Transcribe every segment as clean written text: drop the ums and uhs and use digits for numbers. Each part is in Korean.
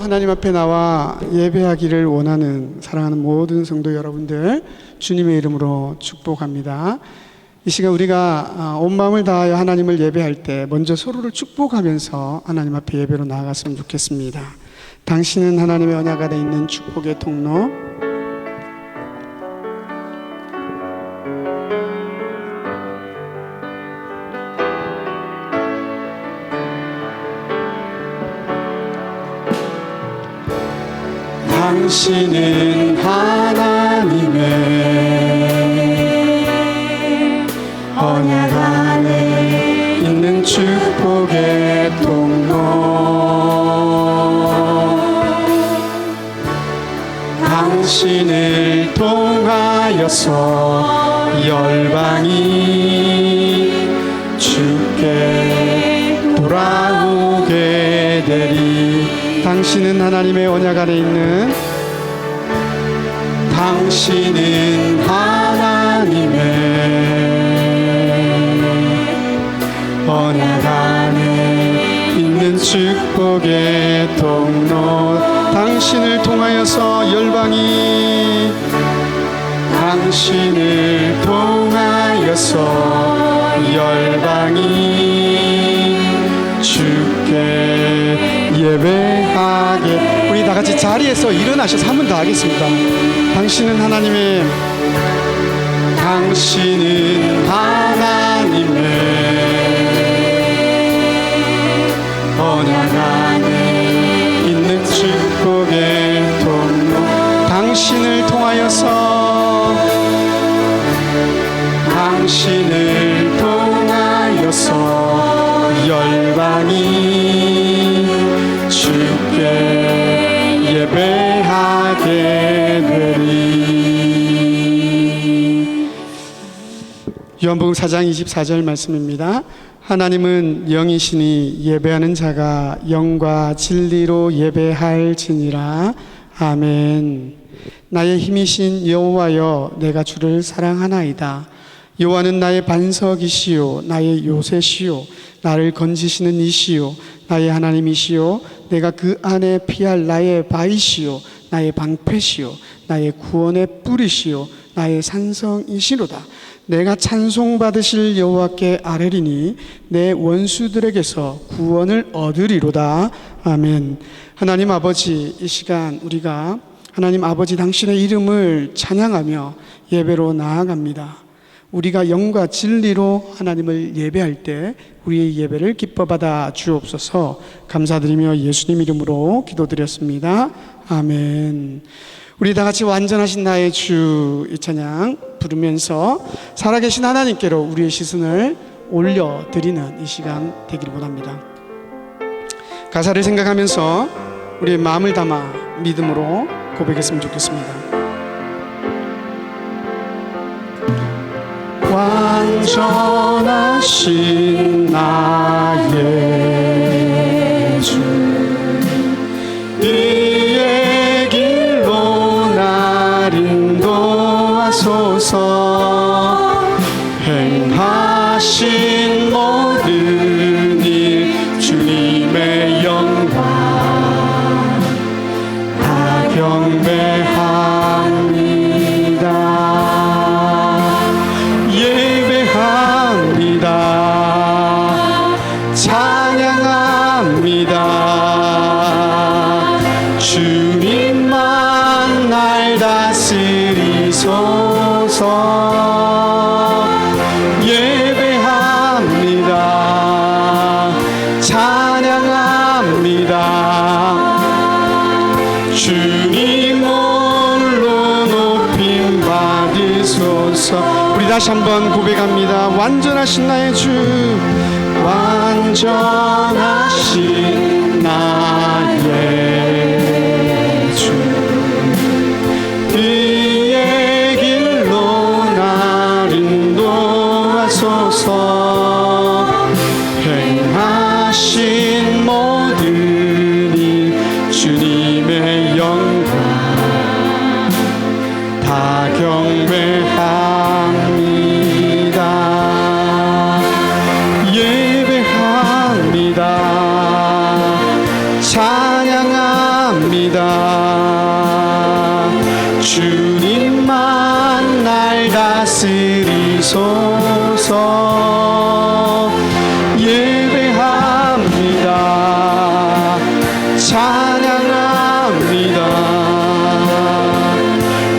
하나님 앞에 나와 예배하기를 원하는 사랑하는 모든 성도 여러분들 주님의 이름으로 축복합니다. 이 시간 우리가 온 마음을 다하여 하나님을 예배할 때 먼저 서로를 축복하면서 하나님 앞에 예배로 나아갔으면 좋겠습니다. 당신은 하나님의 언약 아래 있는 축복의 통로. 당신은 하나님의 언약 안에 있는 축복의 통로. 당신을 통하여서 열방이 주께 돌아오게 되리. 당신은 하나님의 언약 아래 있는, 당신은 하나님의 언약 안에 있는 축복의 통로. 당신을 통하여서 열방이, 당신을 통하여서 열방이 주께 예배하게. 우리 다 같이 자리에서 일어나셔서 한 번 더 하겠습니다. 당신은 하나님의, 당신은 하나님의 언약 안에 있는 축복의 통로. 당신을 통하여서, 당신을 통하여서 열방이 주께 예배하게 되리. 요한복음 4장 24절 말씀입니다. 하나님은 영이시니 예배하는 자가 영과 진리로 예배할지니라. 아멘. 나의 힘이신 여호와여, 내가 주를 사랑하나이다. 여호와는 나의 반석이시요 나의 요새시요 나를 건지시는 이시요 나의 하나님이시요 내가 그 안에 피할 나의 바위시요 나의 방패시요 나의 구원의 뿌리시요 나의 산성이시로다. 내가 찬송받으실 여호와께 아뢰리니 내 원수들에게서 구원을 얻으리로다. 아멘. 하나님 아버지, 이 시간 우리가 하나님 아버지 당신의 이름을 찬양하며 예배로 나아갑니다. 우리가 영과 진리로 하나님을 예배할 때 우리의 예배를 기뻐 받아 주옵소서. 감사드리며 예수님 이름으로 기도드렸습니다. 아멘. 우리 다 같이 완전하신 나의 주, 이 찬양 부르면서 살아계신 하나님께로 우리의 시선을 올려드리는 이 시간 되기를 원합니다. 가사를 생각하면서 우리의 마음을 담아 믿음으로 고백했으면 좋겠습니다. 완전하신 나의 주, 이의 길로 날 인도하소서. 행하신 모든 일 주님의 영광 다 경배합니다. 찬양합니다. 주님만 날 다스리소서. 예배합니다. 찬양합니다. 주님 홀로 높임 받으소서. 우리 다시 한번 고백합니다. 완전하신 나의 주, 완전하신 나의 주, 그의 길로 날 인도하소서. 행하신 모든 일 주님의 영광 다 경배합니다. 예배합니다. 예배합니다. 주님만 날 다스리소서. 예배합니다. 찬양합니다.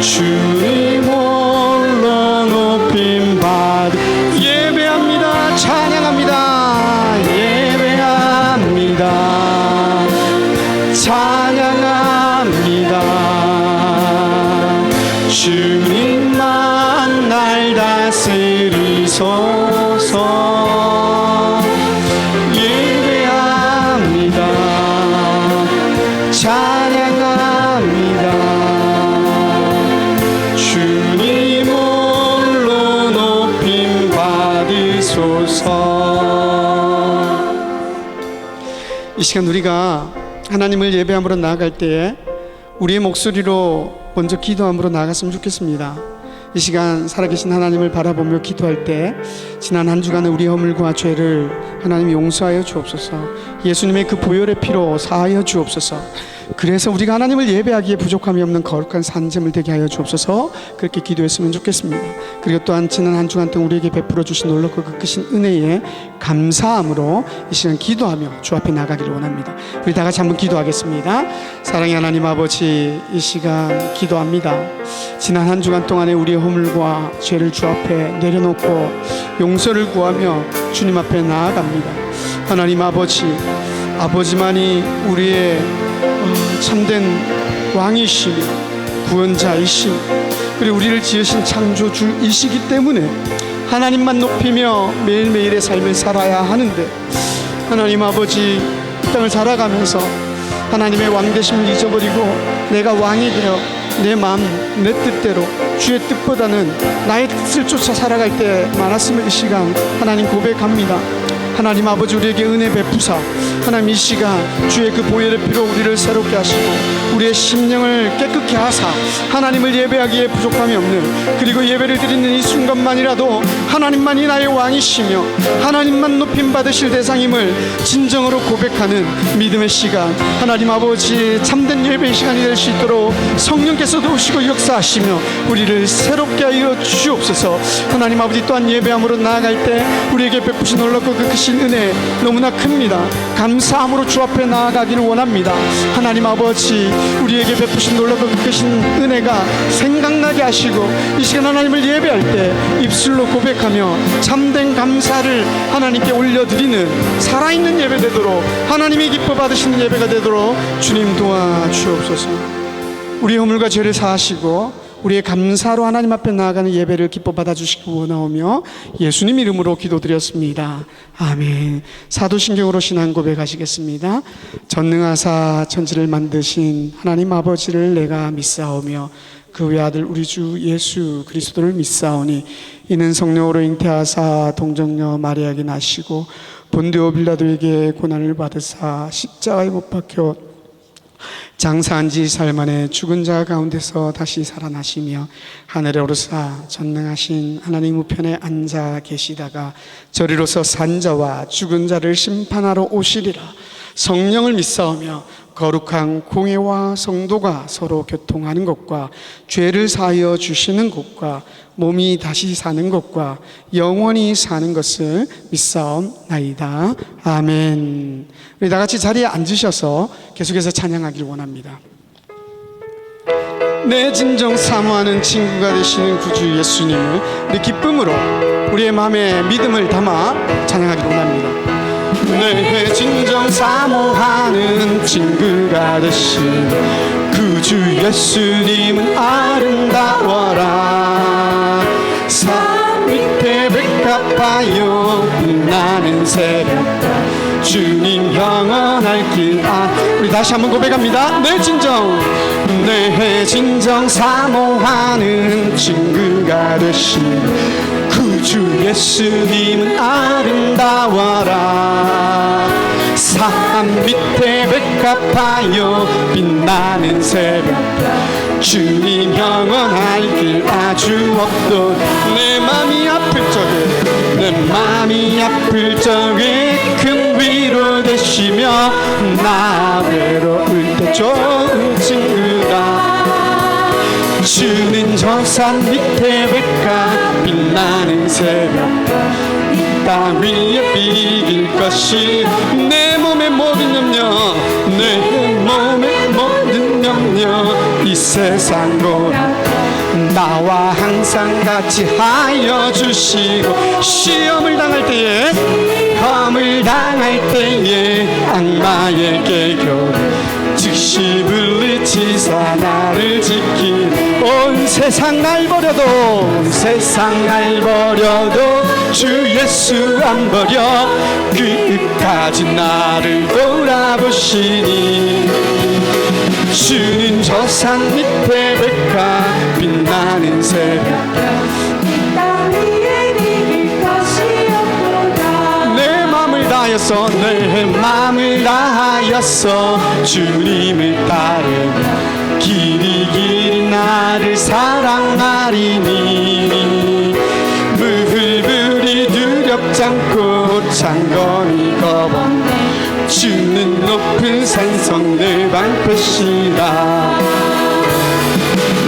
주님 홀로 높임 받. 예배합니다. 찬양합니다. 예배합니다. 찬양합니다. 주님만 날 다스리소서. 예배합니다. 찬양합니다. 주님 홀로 높임 받으소서. 이 시간 우리가 하나님을 예배함으로 나아갈 때에 우리의 목소리로 먼저 기도함으로 나아갔으면 좋겠습니다. 이 시간 살아계신 하나님을 바라보며 기도할 때 지난 한 주간의 우리 허물과 죄를 하나님이 용서하여 주옵소서. 예수님의 그 보혈의 피로 사하여 주옵소서. 그래서 우리가 하나님을 예배하기에 부족함이 없는 거룩한 산재물 되게 하여 주옵소서. 그렇게 기도했으면 좋겠습니다. 그리고 또한 지난 한 주간 동안 우리에게 베풀어 주신 놀랍고 그 크신 은혜에 감사함으로 이 시간 기도하며 주 앞에 나가기를 원합니다. 우리 다 같이 한번 기도하겠습니다. 사랑의 하나님 아버지, 이 시간 기도합니다. 지난 한 주간 동안에 우리의 허물과 죄를 주 앞에 내려놓고 용서를 구하며 주님 앞에 나아갑니다. 하나님 아버지, 아버지만이 우리의 참된 왕이시며 구원자이시며 그리고 우리를 지으신 창조주이시기 때문에 하나님만 높이며 매일매일의 삶을 살아야 하는데, 하나님 아버지, 이 땅을 살아가면서 하나님의 왕되심을 잊어버리고 내가 왕이 되어 내 마음 내 뜻대로 주의 뜻보다는 나의 뜻을 쫓아 살아갈 때 많았음을 이 시간 하나님 고백합니다. 하나님 아버지, 우리에게 은혜 베푸사 하나님 이 시간 주의 그 보혈의 피로 우리를 새롭게 하시고 우리의 심령을 깨끗게 하사 하나님을 예배하기에 부족함이 없는, 그리고 예배를 드리는 이 순간만이라도 하나님만이 나의 왕이시며 하나님만 높임 받으실 대상임을 진정으로 고백하는 믿음의 시간, 하나님 아버지 참된 예배의 시간이 될 수 있도록 성령께서도 오시고 역사하시며 우리를 새롭게 하여 주옵소서. 하나님 아버지, 또한 예배함으로 나아갈 때 우리에게 베푸신 놀랍고 그 크신 은혜 너무나 큽니다. 감사함으로 주 앞에 나아가기를 원합니다. 하나님 아버지, 우리에게 베푸신 놀랍고 그 크신 은혜가 생각나게 하시고 이 시간 하나님을 예배할 때 입술로 고백하며 참된 감사를 하나님께 올려드리는 살아있는 예배 되도록, 하나님이 기뻐 받으시는 예배가 되도록 주님 도와주옵소서. 우리의 허물과 죄를 사하시고 우리의 감사로 하나님 앞에 나아가는 예배를 기뻐 받아주시기 원하오며 예수님 이름으로 기도드렸습니다. 아멘. 사도신경으로 신앙 고백하시겠습니다. 전능하사 천지를 만드신 하나님 아버지를 내가 믿사오며 그 외아들 우리 주 예수 그리스도를 믿사오니 이는 성령으로 잉태하사 동정녀 마리아에게 나시고 본디오 빌라도에게 고난을 받으사 십자가에 못 박혀 장사한 지 사흘 만에 죽은 자 가운데서 다시 살아나시며 하늘에 오르사 전능하신 하나님 우편에 앉아 계시다가 저리로서 산 자와 죽은 자를 심판하러 오시리라. 성령을 믿사오며 거룩한 공회와 성도가 서로 교통하는 것과 죄를 사하여 주시는 것과 몸이 다시 사는 것과 영원히 사는 것을 믿사옵나이다. 아멘. 우리 다 같이 자리에 앉으셔서 계속해서 찬양하길 원합니다. 내 진정 사모하는 친구가 되시는 구주 예수님을 우리 기쁨으로 우리의 마음에 믿음을 담아 찬양하길 원합니다. 내 진정 사모하는 친구가 되신 구주 예수님은 아름다워라. 산 밑에 백합하여 빛나는 새벽 주님 영원할 길. 우리 다시 한번 고백합니다. 내 진정 사모하는 친구가 되신 구주 예수님은 아름다워라. 산 밑에 백합하여 빛나는 새벽 주님 영원할 길. 아주 없던 내 맘이 아플 적에 큰 위로 되시며 나 외로울 때 좋은 주는 저 산 밑에 백화 빛나는 새벽 이 땅 위에 비길 것이 내 몸의 모든 염려 내 몸의 모든 염려 이 세상으로 나와 항상 같이 하여 주시고 시험을 당할 때에 악마에게 겨루 즉시 물리치사 나를 지키네 온 세상 날 버려도 주 예수 안 버려 끝까지 나를 돌아보시니 주는 저 산 밑에 백화 빛나는 새벽 땅 위에 비길 것이 없도다 내 맘을 다하였어 주님을 따르며 길이 나를 사랑하리니 물불이 두렵지 않고 창건이 겁없네 주는 높은 산성 내 방패시라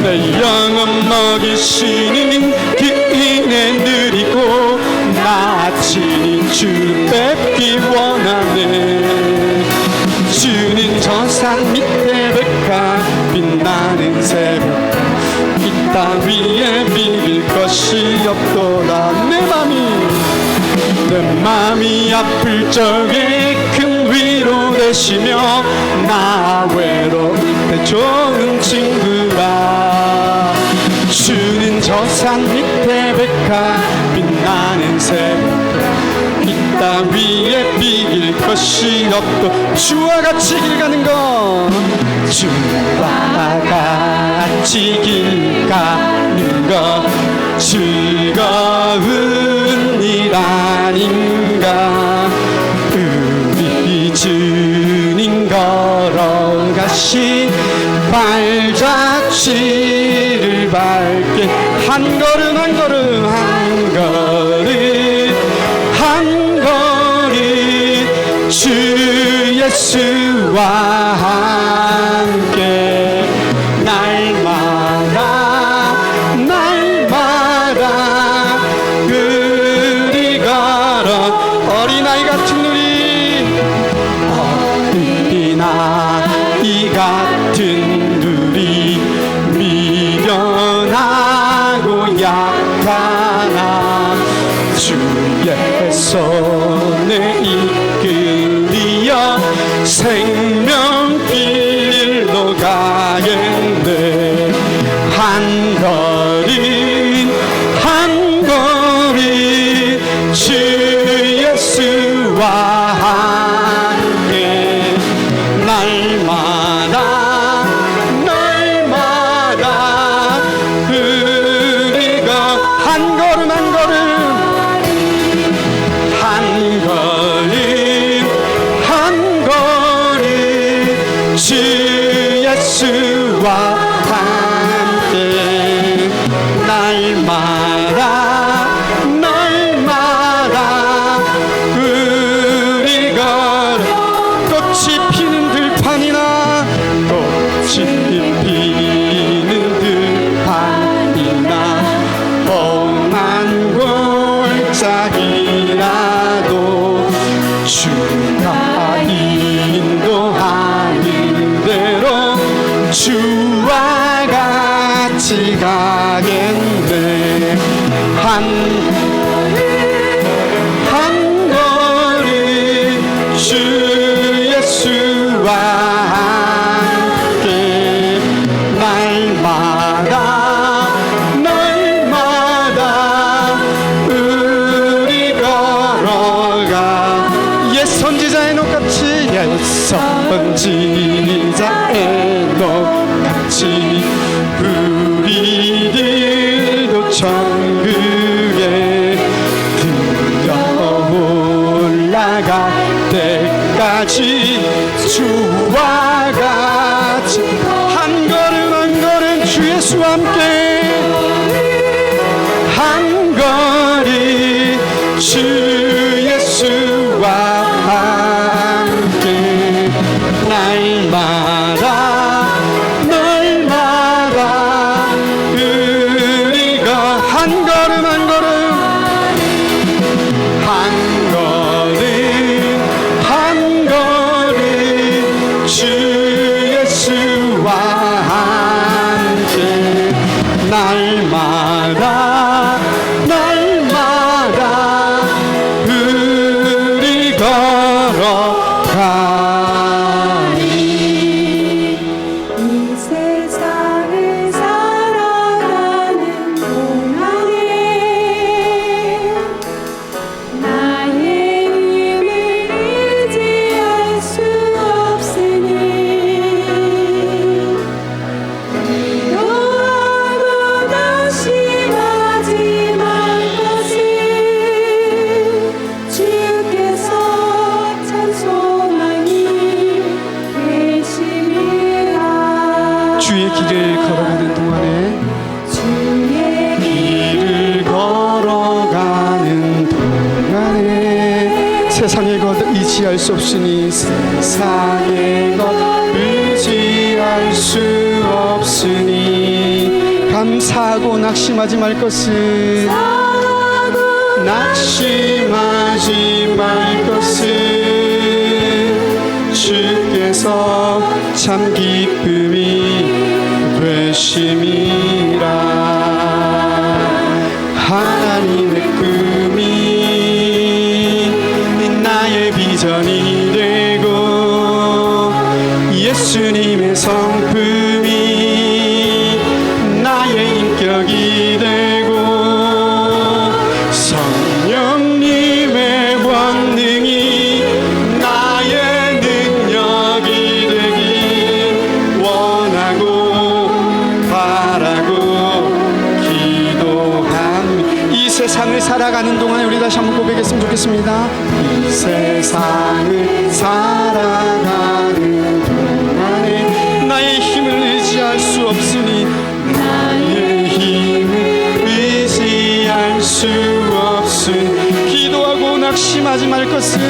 내 영혼 먹이시는 그 은혜 누리고 나 친히 주를 뵙기 원하네 주는 저 산 밑에 백화 빛나는 새벽 이 땅 위에 비길 것이 없도다 내 맘이 아플 적에 큰 위로 되시며 나 외로울 때 좋은 친구라 주는 저 산 밑에 백화 빛나는 새벽 이 땅 위에 비길 것이 없도 주와 같이 길 가는 것 주와 같이 길 가는 것 즐거운 일 아닌가 우리 주님 걸어가신 발자취를 밟게 한 걸음 한 걸음 한 걸음 주 예수와 함께 날마다 그리 걸어 어린아이 같은 우리 미련하고 약하나 주의 손에 이끌리어 생명길로 가겠네 한 걸음 주 예수와 함께 날마다 우리가 한 걸음 주 예수와 함께 날마다 우리가 꽃이 피는 들판이나 꽃이 피는 들판이나 험한 골짜기라도 주가 인도하는 대로 주와 같이 가겠네 한 걸음 주 예수와 함께 날마다 우리 걸어가 옛 선지자의 녹같이 옛 선지자의 녹같이 우리들도 천국에 들어 올라갈 때까지 주와 같이 한 걸음 주 예수와 함께 한 걸음 주 예수와 함께 날마다 주의 길을 걸어가는 동안에 주의 길을 걸어가는 동안에 세상의 것 의지할 수 없으니 세상의 것 의지할 수 없으니 감사하고 낙심하지 말 것은 낙심하지 말 것은 주께서 참 기쁨이 되심이라. 하나님의 꿈이 나의 비전이 되고 예수님의 성품이 나의 인격이 되고 성령님의 권능이 나의 능력이 되길 원하고 바라고 기도합니다. 이 세상을 살아가는 동안에 우리 다시 한번 고백했으면 좋겠습니다. 이 세상을 살아가는 동안에 나의 힘을 의지할 수 없으니 나의 힘을 의지할 수 없으니 기도하고 낙심하지 말 것은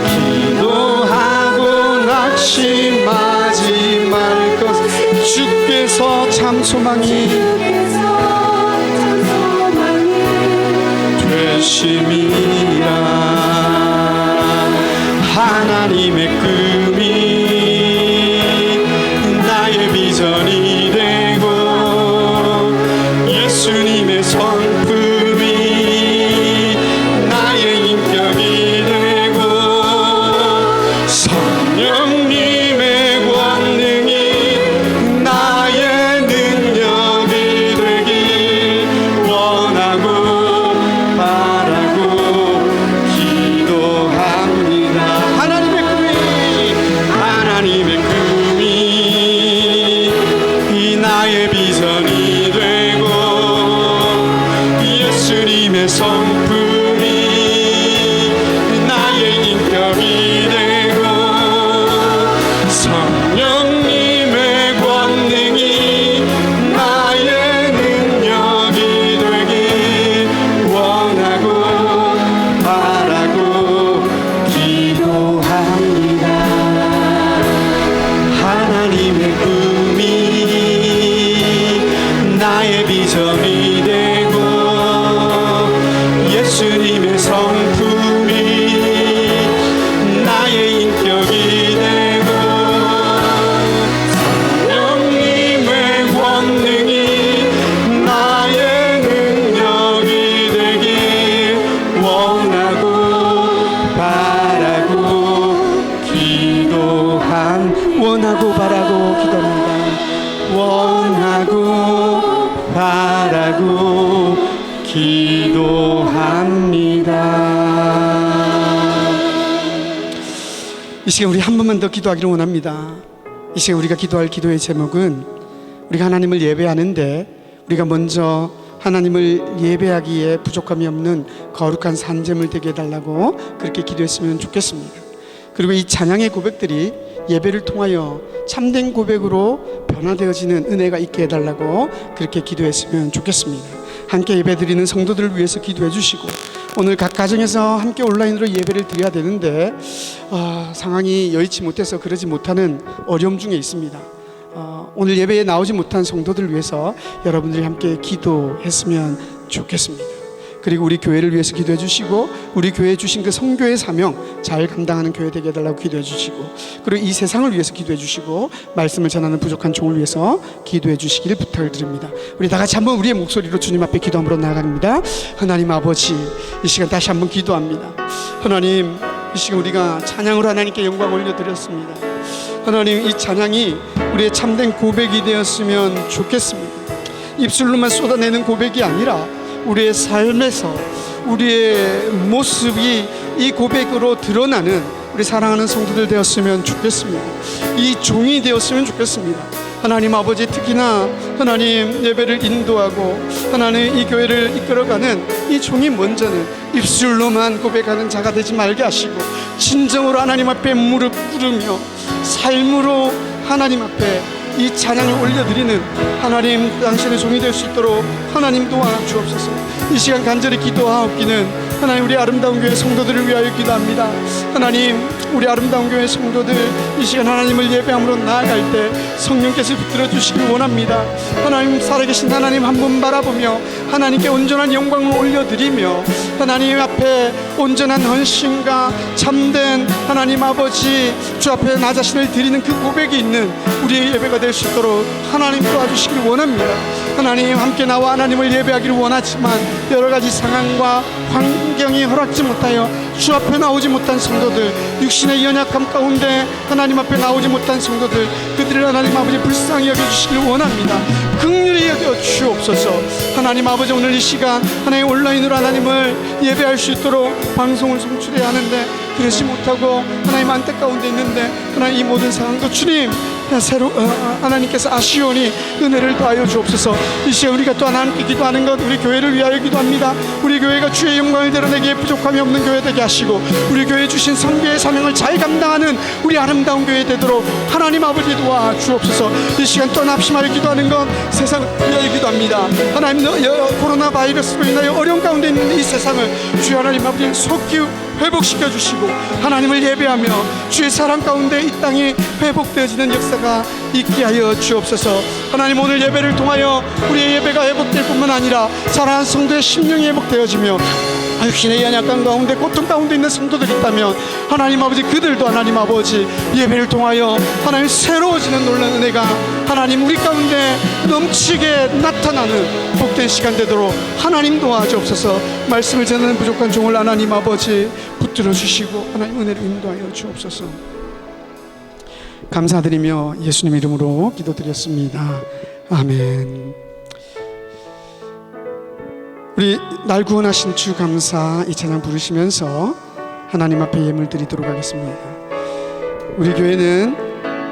기도하고 낙심하지 말 것은 주께서 참 소망이 되심이라. 하나님의 꿈이 나의 비전이 되고 예수님의 성품이 나의 인격이 되고 성령님의 권능이 나의 능력이 되길 원하고 바라고 기도합니다. 하나님의 꿈이 이 나의 비전이 되고 예수님의 성품이 나의 인격이 되고 성령님의 권능이 나의 능력이 되길 원하고 바라고 기도합니다. 하나님의 꿈이 나의 비전이 되고 예수님의 성품이 나의 인격이 되고 성령님의 권능이 나의 능력이 되길 원하고 바라고 원하고 바라고 기도합니다. 원하고 바라고 기도합니다. 이 시간 우리 한 번만 더 기도하기를 원합니다. 이 시간 우리가 기도할 기도의 제목은 우리가 하나님을 예배하는데 우리가 먼저 하나님을 예배하기에 부족함이 없는 거룩한 산재물 되게 해달라고 그렇게 기도했으면 좋겠습니다. 그리고 이 찬양의 고백들이 예배를 통하여 참된 고백으로 변화되어지는 은혜가 있게 해달라고 그렇게 기도했으면 좋겠습니다. 함께 예배드리는 성도들을 위해서 기도해 주시고 오늘 각 가정에서 함께 온라인으로 예배를 드려야 되는데 상황이 여의치 못해서 그러지 못하는 어려움 중에 있습니다. 오늘 예배에 나오지 못한 성도들을 위해서 여러분들이 함께 기도했으면 좋겠습니다. 그리고 우리 교회를 위해서 기도해 주시고 우리 교회에 주신 그 선교의 사명 잘 감당하는 교회 되게 해달라고 기도해 주시고 그리고 이 세상을 위해서 기도해 주시고 말씀을 전하는 부족한 종을 위해서 기도해 주시기를 부탁을 드립니다. 우리 다 같이 한번 우리의 목소리로 주님 앞에 기도함으로 나아갑니다. 하나님 아버지, 이 시간 다시 한번 기도합니다. 하나님, 이 시간 우리가 찬양으로 하나님께 영광 올려드렸습니다. 하나님, 이 찬양이 우리의 참된 고백이 되었으면 좋겠습니다. 입술로만 쏟아내는 고백이 아니라 우리의 삶에서 우리의 모습이 이 고백으로 드러나는 우리 사랑하는 성도들 되었으면 좋겠습니다. 이 종이 되었으면 좋겠습니다. 하나님 아버지, 특히나 하나님 예배를 인도하고 하나님 이 교회를 이끌어가는 이 종이 먼저는 입술로만 고백하는 자가 되지 말게 하시고 진정으로 하나님 앞에 무릎 꿇으며 삶으로 하나님 앞에 이 찬양을 올려드리는 하나님 당신의 종이 될 수 있도록 하나님 도와주옵소서. 이 시간 간절히 기도하옵기는 하나님 우리 아름다운 교회 성도들을 위하여 기도합니다. 하나님 우리 아름다운 교회 성도들 이 시간 하나님을 예배함으로 나아갈 때 성령께서 붙들어 주시길 원합니다. 하나님 살아계신 하나님 한 분 바라보며 하나님께 온전한 영광을 올려드리며 하나님 앞에 온전한 헌신과 참된 하나님 아버지 주 앞에 나 자신을 드리는 그 고백이 있는 우리의 예배가 될 수 있도록 하나님 도와주시길 원합니다. 하나님 함께 나와 하나님을 예배하기를 원하지만 여러 가지 상황과 환경이 허락지 못하여 주 앞에 나오지 못한 성도들, 육신의 연약함 가운데 하나님 앞에 나오지 못한 성도들, 그들을 하나님 아버지 불쌍히 여겨주시길 원합니다. 긍휼히 여겨 주옵소서. 하나님 아버지 오늘 이 시간 하나님 온라인으로 하나님을 예배할 수 있도록 방송을 송출해야 하는데 그러지 못하고 하나님 안뜰 가운데 있는데 하나님 이 모든 상황도 주님 하나님께서 아시오니 은혜를 더하여 주옵소서. 이 시간 우리가 또 하나님께 기도하는 것 우리 교회를 위하여 기도합니다. 우리 교회가 주의 영광을 드러내기에 부족함이 없는 교회 되게 하시고 우리 교회 주신 선교의 사명을 잘 감당하는 우리 아름다운 교회 되도록 하나님 아버지 도와 주옵소서. 이 시간 또 납심하여 기도하는 것 세상을 위하여 기도합니다. 하나님 코로나 바이러스로 인하여 어려운 가운데 있는 이 세상을 주여 하나님 아버지 속히 회복시켜 주시고 하나님을 예배하며 주의 사랑 가운데 이 땅이 회복되어지는 역사가 있게 하여 주옵소서. 하나님 오늘 예배를 통하여 우리의 예배가 회복될 뿐만 아니라 사랑하는 성도의 심령이 회복되어지며 육신의 연약함 가운데 고통 가운데 있는 성도들이 있다면 하나님 아버지 그들도 하나님 아버지 예배를 통하여 하나님 새로워지는 놀라운 은혜가 하나님 우리 가운데 넘치게 나타나는 복된 시간 되도록 하나님 도와주옵소서. 말씀을 전하는 부족한 종을 하나님 아버지 붙들어 주시고 하나님 은혜를 인도하여 주옵소서. 감사드리며 예수님 이름으로 기도드렸습니다. 아멘. 우리 날 구원하신 주 감사 이 찬양 부르시면서 하나님 앞에 예물 드리도록 하겠습니다. 우리 교회는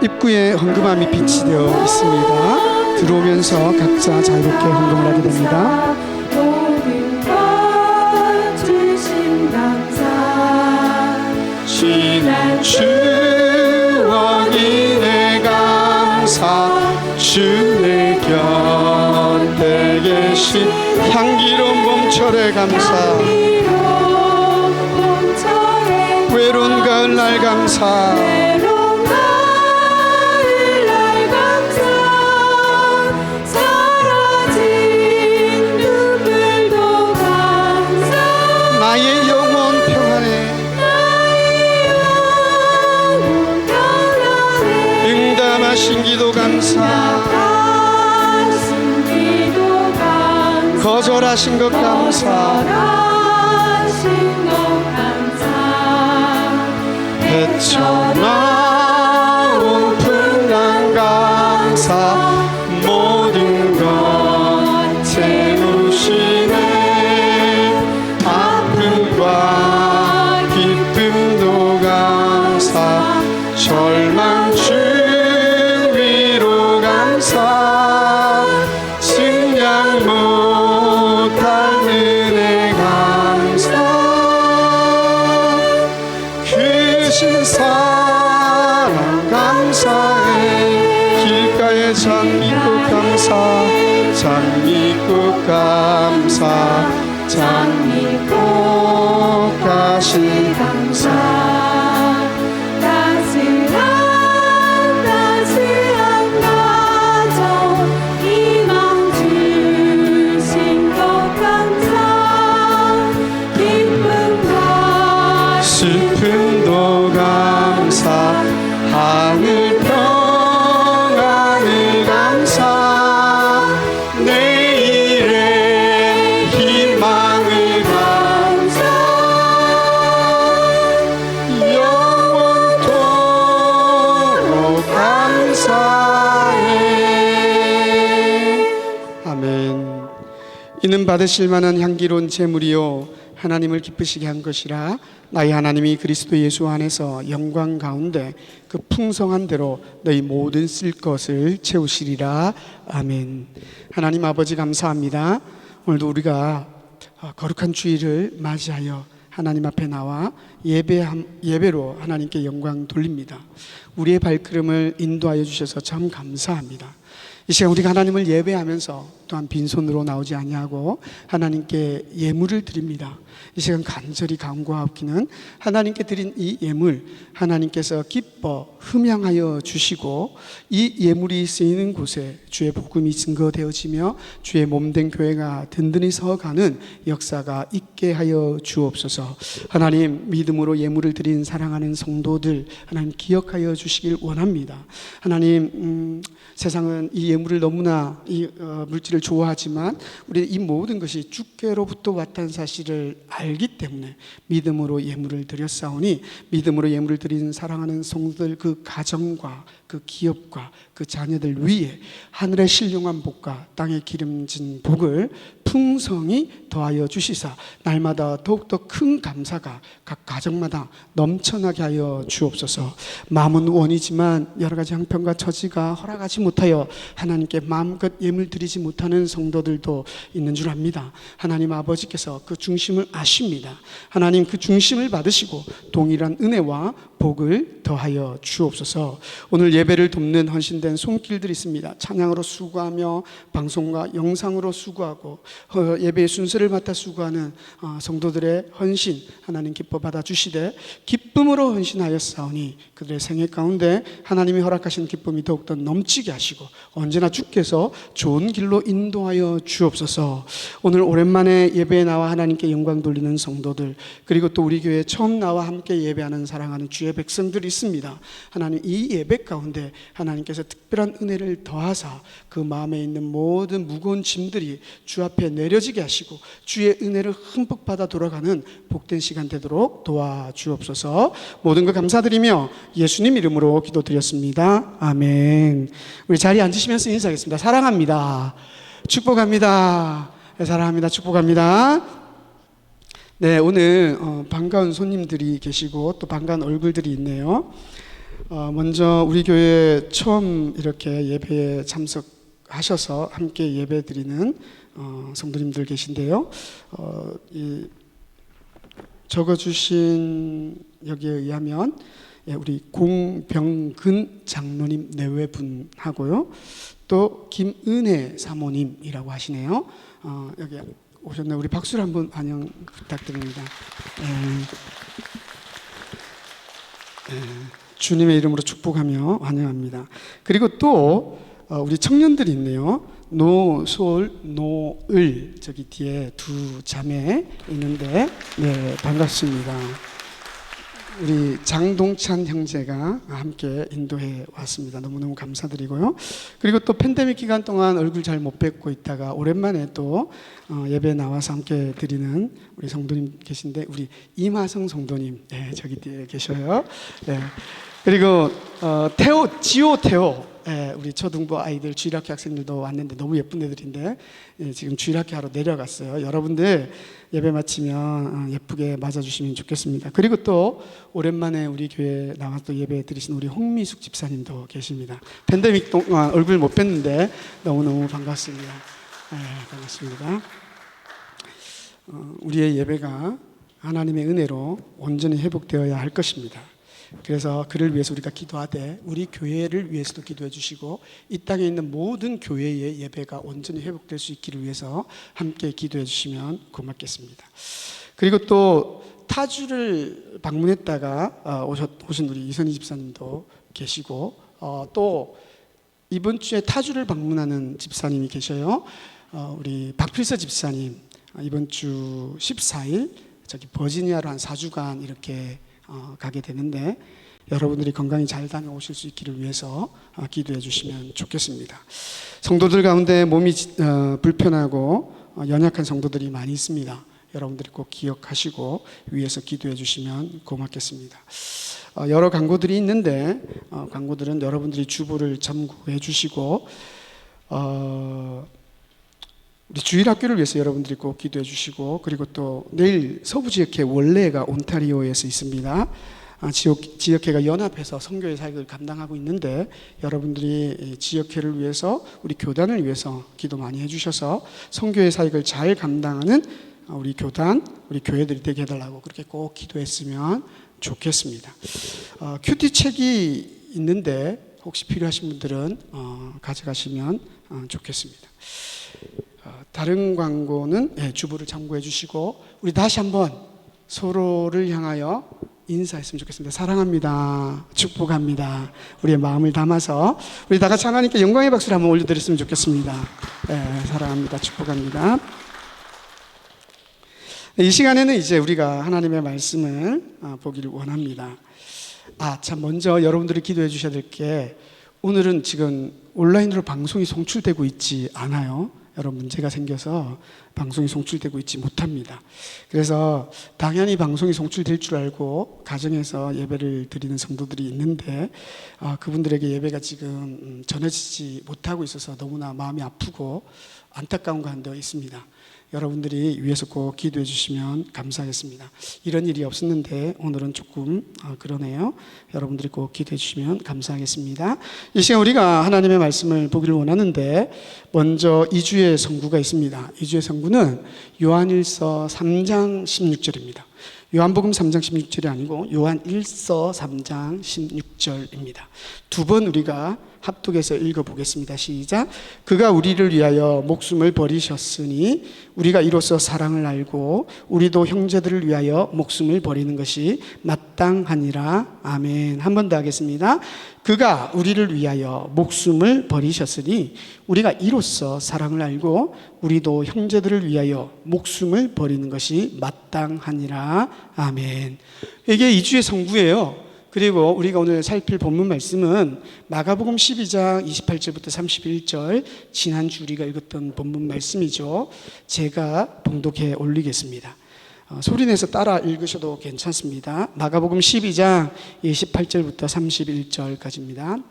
입구에 헌금함이 비치되어 있습니다. 들어오면서 각자 자유롭게 헌금을 하게 됩니다. 모든 것 주신 감사 지난 추억이 내 감사 주의 곁에 계신 향기로운 봄철의 감사 외로운 가을날 감사 사라진 눈물도 감사 나의 영혼 평안해 응답하신 기도 감사 거절하신 것 감사 헤쳐나온 풍랑 감사 모든 것 채우시네 아픔과 기쁨도 감사 절망 주위로 감사 증량 못할 은혜 감사 크신 사랑 감사해 길가에 장미꽃 감사 장미꽃 감사 장미꽃 가시 감사 따스한 가정 희망 주신 것 감사 기쁨과 슬픔도 감사 하늘 평안을 감사 내일의 희망을 감사 영원토록 감사해. 아멘. 이는 받으실 만한 향기로운 제물이요 하나님을 기쁘시게 한 것이라 나의 하나님이 그리스도 예수 안에서 영광 가운데 그 풍성한 대로 너희 모든 쓸 것을 채우시리라. 아멘. 하나님 아버지 감사합니다. 오늘도 우리가 거룩한 주일을 맞이하여 하나님 앞에 나와 예배로 하나님께 영광 돌립니다. 우리의 발걸음을 인도하여 주셔서 참 감사합니다. 이 시간 우리가 하나님을 예배하면서 또한 빈손으로 나오지 아니하고 하나님께 예물을 드립니다. 이 시간 간절히 간구하옵기는 하나님께 드린 이 예물 하나님께서 기뻐 흠양하여 주시고 이 예물이 쓰이는 곳에 주의 복음이 증거되어지며 주의 몸된 교회가 든든히 서가는 역사가 있게 하여 주옵소서. 하나님, 믿음으로 예물을 드린 사랑하는 성도들 하나님 기억하여 주시길 원합니다. 하나님, 세상은 이 예물을 너무나 이 물질을 좋아하지만 우리 이 모든 것이 주께로부터 왔다는 사실을 알기 때문에 믿음으로 예물을 드렸사오니 믿음으로 예물을 드린 사랑하는 성도들 그 가정과 그 기업과 그 자녀들 위에 하늘의 신령한 복과 땅의 기름진 복을 풍성히 더하여 주시사 날마다 더욱더 큰 감사가 각 가정마다 넘쳐나게 하여 주옵소서. 마음은 원이지만 여러 가지 형편과 처지가 허락하지 못하여 하나님께 마음껏 예물 드리지 못하는 성도들도 있는 줄 압니다. 하나님 아버지께서 그 중심을 아십니다. 하나님 그 중심을 받으시고 동일한 은혜와 복을 더하여 주옵소서. 오늘 예배를 돕는 헌신된 손길들이 있습니다. 찬양으로 수고하며 방송과 영상으로 수고하고 예배의 순서를 맡아 수고하는 성도들의 헌신 하나님 기뻐 받아주시되 기쁨으로 헌신하였사오니 그들의 생애 가운데 하나님이 허락하신 기쁨이 더욱더 넘치게 하시고 언제나 주께서 좋은 길로 인도하여 주옵소서. 오늘 오랜만에 예배에 나와 하나님께 영광 돌리는 성도들 그리고 또 우리 교회에 처음 나와 함께 예배하는 사랑하는 주의 백성들이 있습니다. 하나님 이 예배 가운데 하나님께서 특별한 은혜를 더하사 그 마음에 있는 모든 무거운 짐들이 주 앞에 내려지게 하시고 주의 은혜를 흠뻑 받아 돌아가는 복된 시간 되도록 도와주옵소서. 모든 것 감사드리며 예수님 이름으로 기도드렸습니다. 아멘. 우리 자리에 앉으시면서 인사하겠습니다. 사랑합니다. 축복합니다. 사랑합니다. 축복합니다. 네, 오늘 반가운 손님들이 계시고 또 반가운 얼굴들이 있네요. 먼저 우리 교회 처음 이렇게 예배에 참석하셔서 함께 예배 드리는 성도님들 계신데요. 적어주신 여기에 의하면 우리 공병근 장로님 내외분하고요. 또 김은혜 사모님이라고 하시네요. 여기 오셨네요. 우리 박수를 한번 환영 부탁드립니다. 주님의 이름으로 축복하며 환영합니다. 그리고 또 우리 청년들이 있네요. 노솔, 노을 저기 뒤에 두 자매 있는데 네, 반갑습니다. 우리 장동찬 형제가 함께 인도해 왔습니다. 너무너무 감사드리고요. 그리고 또 팬데믹 기간 동안 얼굴 잘 못 뵙고 있다가 오랜만에 또 예배 나와서 함께 드리는 우리 성도님 계신데 우리 이마성 성도님 네, 저기 뒤에 계셔요. 네. 그리고 지오 우리 초등부 아이들 주일학교 학생들도 왔는데 너무 예쁜 애들인데 지금 주일학교 하러 내려갔어요. 여러분들 예배 마치면 예쁘게 맞아주시면 좋겠습니다. 그리고 또 오랜만에 우리 교회에 나와서 또 예배 드리신 우리 홍미숙 집사님도 계십니다. 팬데믹 동안 얼굴 못 뵀는데 너무너무 반갑습니다. 네, 반갑습니다. 우리의 예배가 하나님의 은혜로 온전히 회복되어야 할 것입니다. 그래서 그를 위해서 우리가 기도하되 우리 교회를 위해서도 기도해 주시고 이 땅에 있는 모든 교회의 예배가 온전히 회복될 수 있기를 위해서 함께 기도해 주시면 고맙겠습니다. 그리고 또 타주를 방문했다가 오신 우리 이선희 집사님도 계시고 또 이번 주에 타주를 방문하는 집사님이 계셔요. 우리 박필서 집사님 이번 주 14일 저기 버지니아로 한 4주간 이렇게 가게 되는데 여러분들이 건강히 잘 다녀오실 수 있기를 위해서 기도해 주시면 좋겠습니다. 성도들 가운데 몸이 불편하고 연약한 성도들이 많이 있습니다. 여러분들이 꼭 기억하시고 위해서 기도해 주시면 고맙겠습니다. 여러 광고들이 있는데 광고들은 여러분들이 주보를 참고해 주시고 우리 주일학교를 위해서 여러분들이 꼭 기도해 주시고 그리고 또 내일 서부지역회 원래가 온타리오에서 있습니다. 지역회가 연합해서 선교의 사역을 감당하고 있는데 여러분들이 지역회를 위해서 우리 교단을 위해서 기도 많이 해주셔서 선교의 사역을 잘 감당하는 우리 교단, 우리 교회들이 되게 해달라고 그렇게 꼭 기도했으면 좋겠습니다. 큐티 책이 있는데 혹시 필요하신 분들은 가져가시면 좋겠습니다. 다른 광고는 주부를 참고해 주시고 우리 다시 한번 서로를 향하여 인사했으면 좋겠습니다. 사랑합니다. 축복합니다. 우리의 마음을 담아서 우리 다 같이 하나님께 영광의 박수를 한번 올려드렸으면 좋겠습니다. 사랑합니다. 축복합니다. 이 시간에는 이제 우리가 하나님의 말씀을 보기를 원합니다. 참 먼저 여러분들이 기도해 주셔야 될 게 오늘은 지금 온라인으로 방송이 송출되고 있지 않아요. 여러 문제가 생겨서 방송이 송출되고 있지 못합니다. 그래서 당연히 방송이 송출될 줄 알고 가정에서 예배를 드리는 성도들이 있는데 그분들에게 예배가 지금 전해지지 못하고 있어서 너무나 마음이 아프고 안타까운 가운데 있습니다. 여러분들이 위해서 꼭 기도해 주시면 감사하겠습니다. 이런 일이 없었는데 오늘은 조금 그러네요. 여러분들이 꼭 기도해 주시면 감사하겠습니다. 이 시간 우리가 하나님의 말씀을 보기를 원하는데 먼저 2주의 성구가 있습니다. 2주의 성구는 요한일서 3장 16절입니다. 요한복음 3장 16절이 아니고 요한일서 3장 16절입니다. 두 번 우리가 합독해서 읽어보겠습니다. 시작. 그가 우리를 위하여 목숨을 버리셨으니 우리가 이로써 사랑을 알고 우리도 형제들을 위하여 목숨을 버리는 것이 마땅하니라. 아멘. 한 번 더 하겠습니다. 그가 우리를 위하여 목숨을 버리셨으니 우리가 이로써 사랑을 알고 우리도 형제들을 위하여 목숨을 버리는 것이 마땅하니라. 아멘. 이게 2주의 성구예요. 그리고 우리가 오늘 살필 본문 말씀은 마가복음 12장 28절부터 31절 지난주 우리가 읽었던 본문 말씀이죠. 제가 봉독해 올리겠습니다. 소리내서 따라 읽으셔도 괜찮습니다. 마가복음 12장 28절부터 31절까지입니다.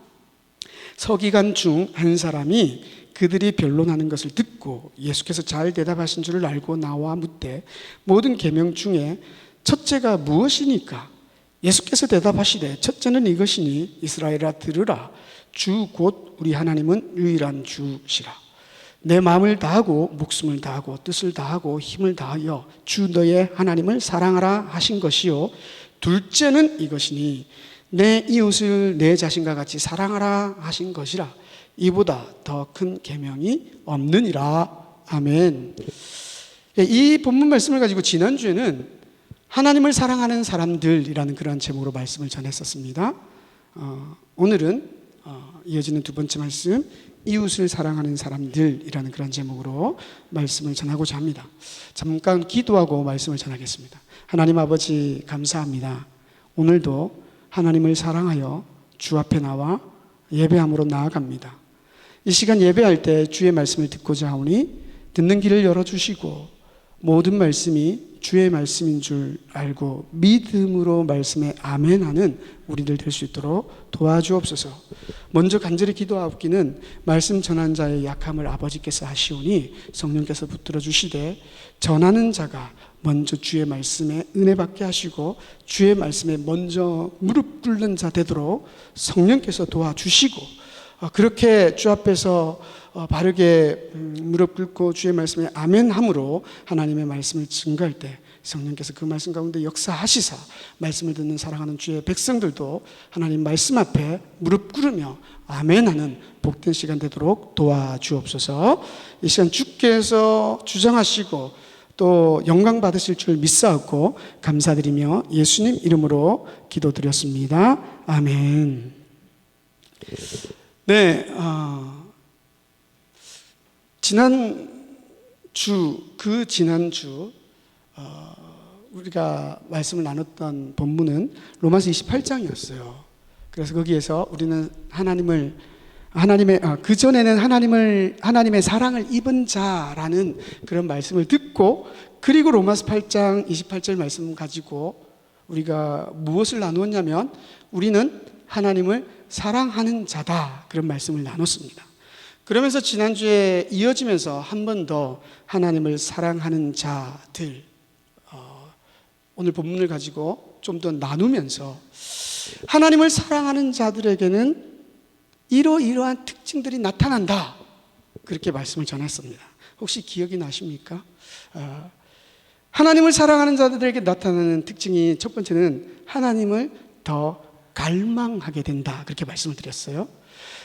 서기관 중 한 사람이 그들이 변론하는 것을 듣고 예수께서 잘 대답하신 줄을 알고 나와 묻되 모든 계명 중에 첫째가 무엇이니까? 예수께서 대답하시되 첫째는 이것이니 이스라엘아 들으라. 주 곧 우리 하나님은 유일한 주시라. 내 마음을 다하고 목숨을 다하고 뜻을 다하고 힘을 다하여 주 너의 하나님을 사랑하라 하신 것이요. 둘째는 이것이니 내 이웃을 내 자신과 같이 사랑하라 하신 것이라. 이보다 더 큰 계명이 없느니라. 아멘. 이 본문 말씀을 가지고 지난주에는 하나님을 사랑하는 사람들이라는 그러한 제목으로 말씀을 전했었습니다. 오늘은 이어지는 두 번째 말씀, 이웃을 사랑하는 사람들이라는 그런 제목으로 말씀을 전하고자 합니다. 잠깐 기도하고 말씀을 전하겠습니다. 하나님 아버지 감사합니다. 오늘도 하나님을 사랑하여 주 앞에 나와 예배함으로 나아갑니다. 이 시간 예배할 때 주의 말씀을 듣고자 하오니 듣는 길을 열어주시고 모든 말씀이 주의 말씀인 줄 알고 믿음으로 말씀에 아멘하는 우리들 될 수 있도록 도와주옵소서. 먼저 간절히 기도하옵기는 말씀 전한 자의 약함을 아버지께서 하시오니 성령께서 붙들어 주시되 전하는 자가 먼저 주의 말씀에 은혜 받게 하시고 주의 말씀에 먼저 무릎 꿇는 자 되도록 성령께서 도와주시고 그렇게 주 앞에서 바르게 무릎 꿇고 주의 말씀에 아멘함으로 하나님의 말씀을 증거할 때 성령께서 그 말씀 가운데 역사하시사 말씀을 듣는 사랑하는 주의 백성들도 하나님 말씀 앞에 무릎 꿇으며 아멘하는 복된 시간 되도록 도와주옵소서. 이 시간 주께서 주장하시고 또 영광 받으실 줄 믿사옵고 감사드리며 예수님 이름으로 기도드렸습니다. 아멘. 네, 지난주 우리가 말씀을 나눴던 본문은 로마서 28장이었어요. 그래서 거기에서 우리는 그전에는 하나님의 사랑을 입은 자라는 그런 말씀을 듣고 그리고 로마서 8장 28절 말씀 가지고 우리가 무엇을 나누었냐면 우리는 하나님을 사랑하는 자다 그런 말씀을 나눴습니다. 그러면서 지난주에 이어지면서 한 번 더 하나님을 사랑하는 자들 오늘 본문을 가지고 좀 더 나누면서 하나님을 사랑하는 자들에게는 이러이러한 특징들이 나타난다 그렇게 말씀을 전했습니다. 혹시 기억이 나십니까? 하나님을 사랑하는 자들에게 나타나는 특징이 첫 번째는 하나님을 더 갈망하게 된다, 그렇게 말씀을 드렸어요.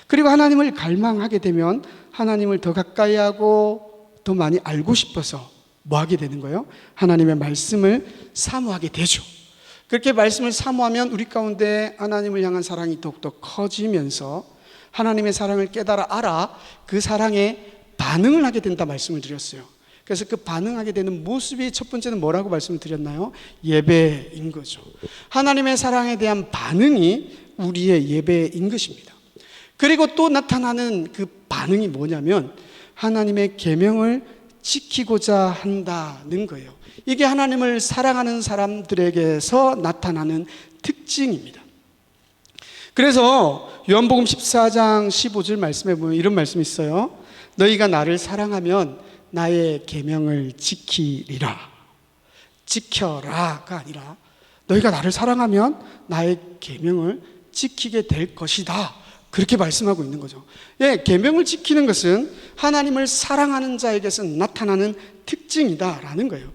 그리고 하나님을 갈망하게 되면 하나님을 더 가까이 하고 더 많이 알고 싶어서 뭐 하게 되는 거예요? 하나님의 말씀을 사모하게 되죠. 그렇게 말씀을 사모하면 우리 가운데 하나님을 향한 사랑이 더욱더 커지면서 하나님의 사랑을 깨달아 알아 그 사랑에 반응을 하게 된다 말씀을 드렸어요. 그래서 그 반응하게 되는 모습이 첫 번째는 뭐라고 말씀을 드렸나요? 예배인 거죠. 하나님의 사랑에 대한 반응이 우리의 예배인 것입니다. 그리고 또 나타나는 그 반응이 뭐냐면 하나님의 계명을 지키고자 한다는 거예요. 이게 하나님을 사랑하는 사람들에게서 나타나는 특징입니다. 그래서 요한복음 14장 15절 말씀에 보면 이런 말씀이 있어요. 너희가 나를 사랑하면 나의 계명을 지키리라. 지켜라가 아니라 너희가 나를 사랑하면 나의 계명을 지키게 될 것이다, 그렇게 말씀하고 있는 거죠. 예, 계명을 지키는 것은 하나님을 사랑하는 자에게서 나타나는 특징이다라는 거예요.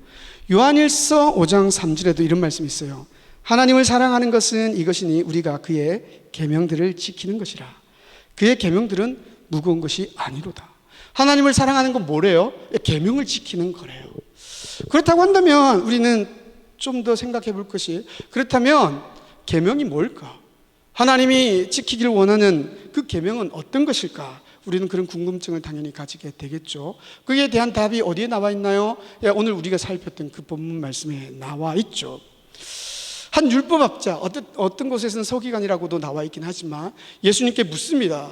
요한일서 5장 3절에도 이런 말씀이 있어요. 하나님을 사랑하는 것은 이것이니 우리가 그의 계명들을 지키는 것이라. 그의 계명들은 무거운 것이 아니로다. 하나님을 사랑하는 건 뭐래요? 계명을 지키는 거래요. 그렇다고 한다면 우리는 좀 더 생각해 볼 것이, 그렇다면 계명이 뭘까? 하나님이 지키기를 원하는 그 계명은 어떤 것일까? 우리는 그런 궁금증을 당연히 가지게 되겠죠. 그에 대한 답이 어디에 나와 있나요? 오늘 우리가 살폈던 그 본문 말씀에 나와 있죠. 한 율법학자, 어떤 곳에서는 서기관이라고도 나와 있긴 하지만 예수님께 묻습니다.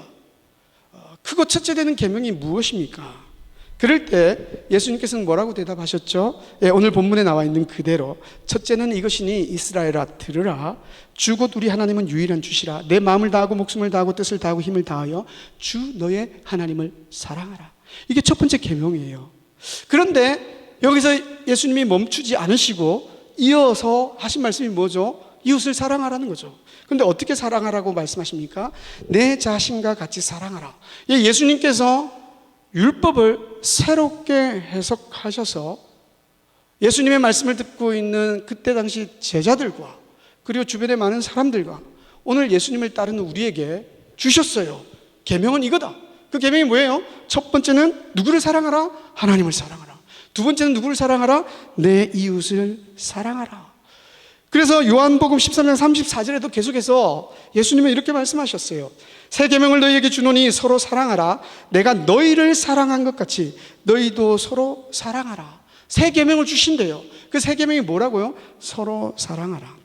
크고 첫째 되는 계명이 무엇입니까? 그럴 때 예수님께서는 뭐라고 대답하셨죠? 오늘 본문에 나와 있는 그대로 첫째는 이것이니 이스라엘아 들으라. 주 곧 우리 하나님은 유일한 주시라. 내 마음을 다하고 목숨을 다하고 뜻을 다하고 힘을 다하여 주 너의 하나님을 사랑하라. 이게 첫 번째 계명이에요. 그런데 여기서 예수님이 멈추지 않으시고 이어서 하신 말씀이 뭐죠? 이웃을 사랑하라는 거죠. 그런데 어떻게 사랑하라고 말씀하십니까? 내 자신과 같이 사랑하라. 예수님께서 율법을 새롭게 해석하셔서 예수님의 말씀을 듣고 있는 그때 당시 제자들과 그리고 주변의 많은 사람들과 오늘 예수님을 따르는 우리에게 주셨어요. 계명은 이거다. 그 계명이 뭐예요? 첫 번째는 누구를 사랑하라? 하나님을 사랑하라. 두 번째는 누구를 사랑하라? 내 이웃을 사랑하라. 그래서 요한복음 13장 34절에도 계속해서 예수님은 이렇게 말씀하셨어요. 새 계명을 너희에게 주노니 서로 사랑하라. 내가 너희를 사랑한 것 같이 너희도 서로 사랑하라. 새 계명을 주신대요. 그 새 계명이 뭐라고요? 서로 사랑하라.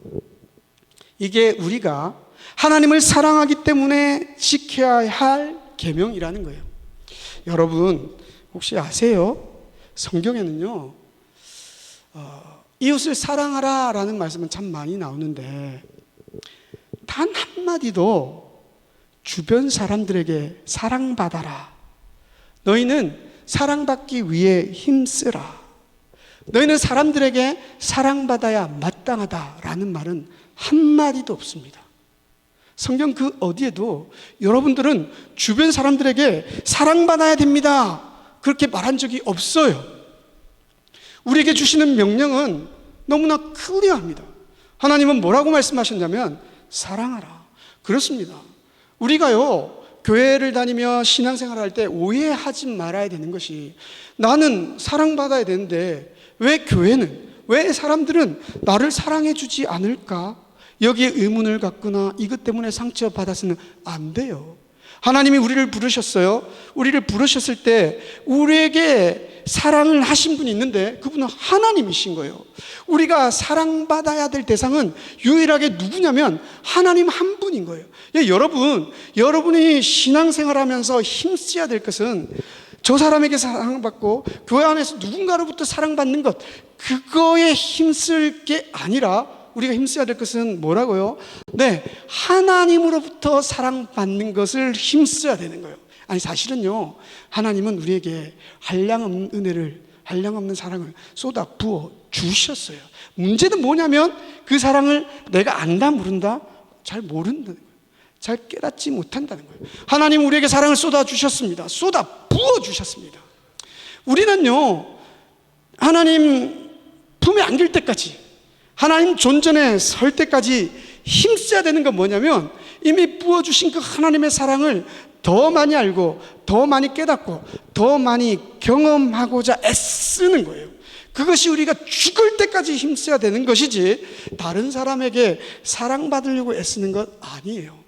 이게 우리가 하나님을 사랑하기 때문에 지켜야 할 계명이라는 거예요. 여러분 혹시 아세요? 성경에는요 이웃을 사랑하라 라는 말씀은 참 많이 나오는데 단 한마디도 주변 사람들에게 사랑받아라, 너희는 사랑받기 위해 힘쓰라, 너희는 사람들에게 사랑받아야 마땅하다 라는 말은 한마디도 없습니다. 성경 그 어디에도 여러분들은 주변 사람들에게 사랑받아야 됩니다 그렇게 말한 적이 없어요. 우리에게 주시는 명령은 너무나 클리어합니다. 하나님은 뭐라고 말씀하셨냐면 사랑하라. 그렇습니다. 우리가요 교회를 다니며 신앙생활을 할 때 오해하지 말아야 되는 것이, 나는 사랑받아야 되는데 왜 교회는, 왜 사람들은 나를 사랑해 주지 않을까? 여기에 의문을 갖거나 이것 때문에 상처받아서는 안 돼요. 하나님이 우리를 부르셨어요. 우리를 부르셨을 때 우리에게 사랑을 하신 분이 있는데 그분은 하나님이신 거예요. 우리가 사랑받아야 될 대상은 유일하게 누구냐면 하나님 한 분인 거예요. 여러분이 신앙생활하면서 힘써야 될 것은 저 사람에게 사랑받고 교회 안에서 누군가로부터 사랑받는 것, 그거에 힘쓸 게 아니라 우리가 힘써야 될 것은 뭐라고요? 네, 하나님으로부터 사랑받는 것을 힘써야 되는 거예요. 아니 사실은요 하나님은 우리에게 한량없는 은혜를, 한량없는 사랑을 쏟아 부어 주셨어요. 문제는 뭐냐면 그 사랑을 내가 안다 모른다? 잘 모른다는 거예요. 잘 깨닫지 못한다는 거예요. 하나님 우리에게 사랑을 쏟아 주셨습니다. 쏟아 부어 주셨습니다. 우리는요 하나님 품에 안길 때까지, 하나님 존전에 설 때까지 힘써야 되는 건 뭐냐면, 이미 부어주신 그 하나님의 사랑을 더 많이 알고 더 많이 깨닫고 더 많이 경험하고자 애쓰는 거예요. 그것이 우리가 죽을 때까지 힘써야 되는 것이지, 다른 사람에게 사랑받으려고 애쓰는 것 아니에요.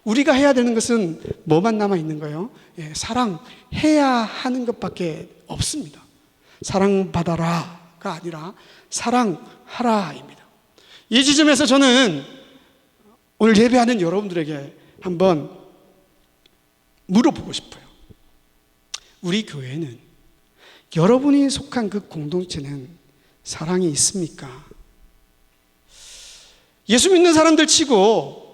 우리가 해야 되는 것은 뭐만 남아있는 거예요? 사랑해야 하는 것밖에 없습니다. 사랑받아라가 아니라 사랑하라입니다. 이 지점에서 저는 오늘 예배하는 여러분들에게 한번 물어보고 싶어요. 우리 교회는, 여러분이 속한 그 공동체는 사랑이 있습니까? 예수 믿는 사람들 치고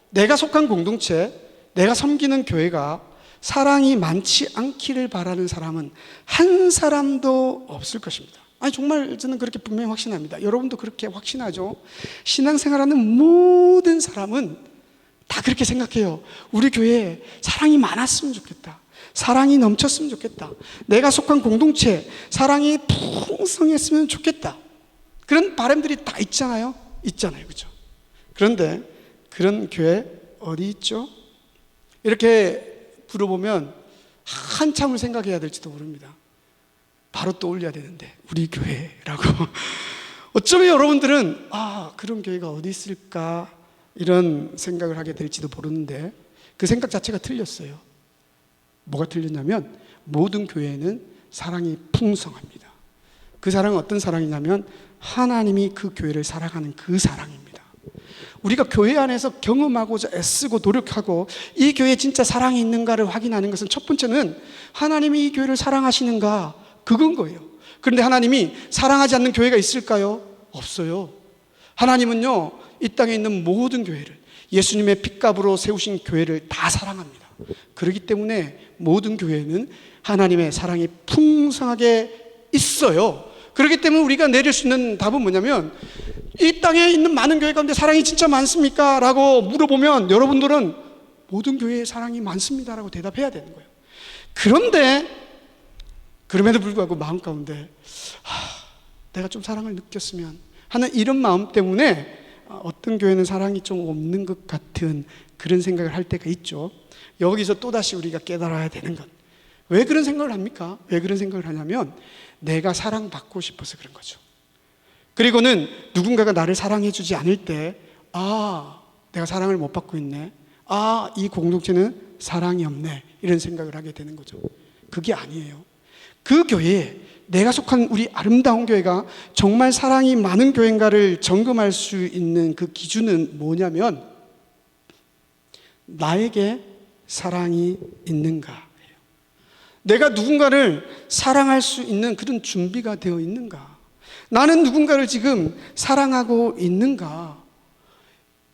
내가 속한 공동체, 내가 섬기는 교회가 사랑이 많지 않기를 바라는 사람은 한 사람도 없을 것입니다. 아니, 정말 저는 그렇게 분명히 확신합니다. 여러분도 그렇게 확신하죠? 신앙생활하는 모든 사람은 다 그렇게 생각해요. 우리 교회에 사랑이 많았으면 좋겠다. 사랑이 넘쳤으면 좋겠다. 내가 속한 공동체, 사랑이 풍성했으면 좋겠다. 그런 바람들이 다 있잖아요. 그렇죠? 그런데 그런 교회 어디 있죠? 이렇게 물어보면 한참을 생각해야 될지도 모릅니다. 바로 떠올려야 되는데, 우리 교회라고. 어쩌면 여러분들은 그런 교회가 어디 있을까, 이런 생각을 하게 될지도 모르는데, 그 생각 자체가 틀렸어요. 뭐가 틀렸냐면, 모든 교회는 사랑이 풍성합니다. 그 사랑은 어떤 사랑이냐면, 하나님이 그 교회를 사랑하는 그 사랑입니다. 우리가 교회 안에서 경험하고자 애쓰고 노력하고 이 교회에 진짜 사랑이 있는가를 확인하는 것은, 첫 번째는 하나님이 이 교회를 사랑하시는가, 그건 거예요. 그런데 하나님이 사랑하지 않는 교회가 있을까요? 없어요. 하나님은요, 이 땅에 있는 모든 교회를, 예수님의 핏값으로 세우신 교회를 다 사랑합니다. 그렇기 때문에 모든 교회는 하나님의 사랑이 풍성하게 있어요. 그렇기 때문에 우리가 내릴 수 있는 답은 뭐냐면, 이 땅에 있는 많은 교회 가운데 사랑이 진짜 많습니까? 라고 물어보면 여러분들은 모든 교회에 사랑이 많습니다 라고 대답해야 되는 거예요. 그런데 그럼에도 불구하고 마음 가운데 내가 좀 사랑을 느꼈으면 하는 이런 마음 때문에 어떤 교회는 사랑이 좀 없는 것 같은 그런 생각을 할 때가 있죠. 여기서 또다시 우리가 깨달아야 되는 것, 왜 그런 생각을 합니까? 왜 그런 생각을 하냐면, 내가 사랑받고 싶어서 그런 거죠. 그리고는 누군가가 나를 사랑해 주지 않을 때, 내가 사랑을 못 받고 있네, 이 공동체는 사랑이 없네, 이런 생각을 하게 되는 거죠. 그게 아니에요. 그 교회에, 내가 속한 우리 아름다운 교회가 정말 사랑이 많은 교회인가를 점검할 수 있는 그 기준은 뭐냐면, 나에게 사랑이 있는가, 내가 누군가를 사랑할 수 있는 그런 준비가 되어 있는가, 나는 누군가를 지금 사랑하고 있는가,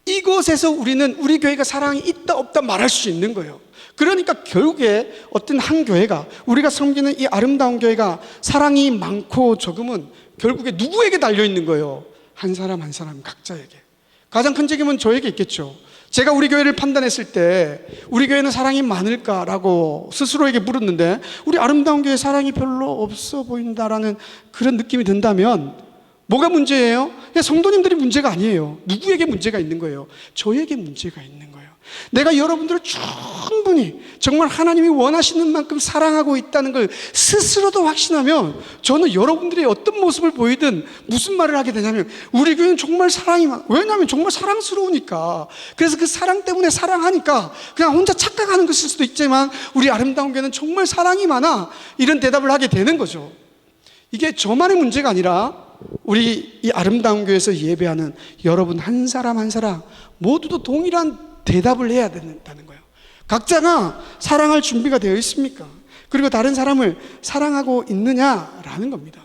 이곳에서 우리는 우리 교회가 사랑이 있다 없다 말할 수 있는 거예요. 그러니까 결국에 어떤 한 교회가, 우리가 섬기는 이 아름다운 교회가 사랑이 많고 적음은 결국에 누구에게 달려있는 거예요? 한 사람 한 사람 각자에게. 가장 큰 책임은 저에게 있겠죠. 제가 우리 교회를 판단했을 때 우리 교회는 사랑이 많을까라고 스스로에게 물었는데, 우리 아름다운 교회에 사랑이 별로 없어 보인다라는 그런 느낌이 든다면 뭐가 문제예요? 성도님들이 문제가 아니에요. 누구에게 문제가 있는 거예요? 저에게 문제가 있는 거예요. 내가 여러분들을 충분히 정말 하나님이 원하시는 만큼 사랑하고 있다는 걸 스스로도 확신하면, 저는 여러분들이 어떤 모습을 보이든 무슨 말을 하게 되냐면, 우리 교회는 정말 사랑이 많아. 왜냐하면 정말 사랑스러우니까. 그래서 그 사랑 때문에 사랑하니까 그냥 혼자 착각하는 것일 수도 있지만, 우리 아름다운 교회는 정말 사랑이 많아, 이런 대답을 하게 되는 거죠. 이게 저만의 문제가 아니라 우리 이 아름다운 교회에서 예배하는 여러분 한 사람 한 사람 모두도 동일한 대답을 해야 된다는 거예요. 각자가 사랑할 준비가 되어 있습니까? 그리고 다른 사람을 사랑하고 있느냐라는 겁니다.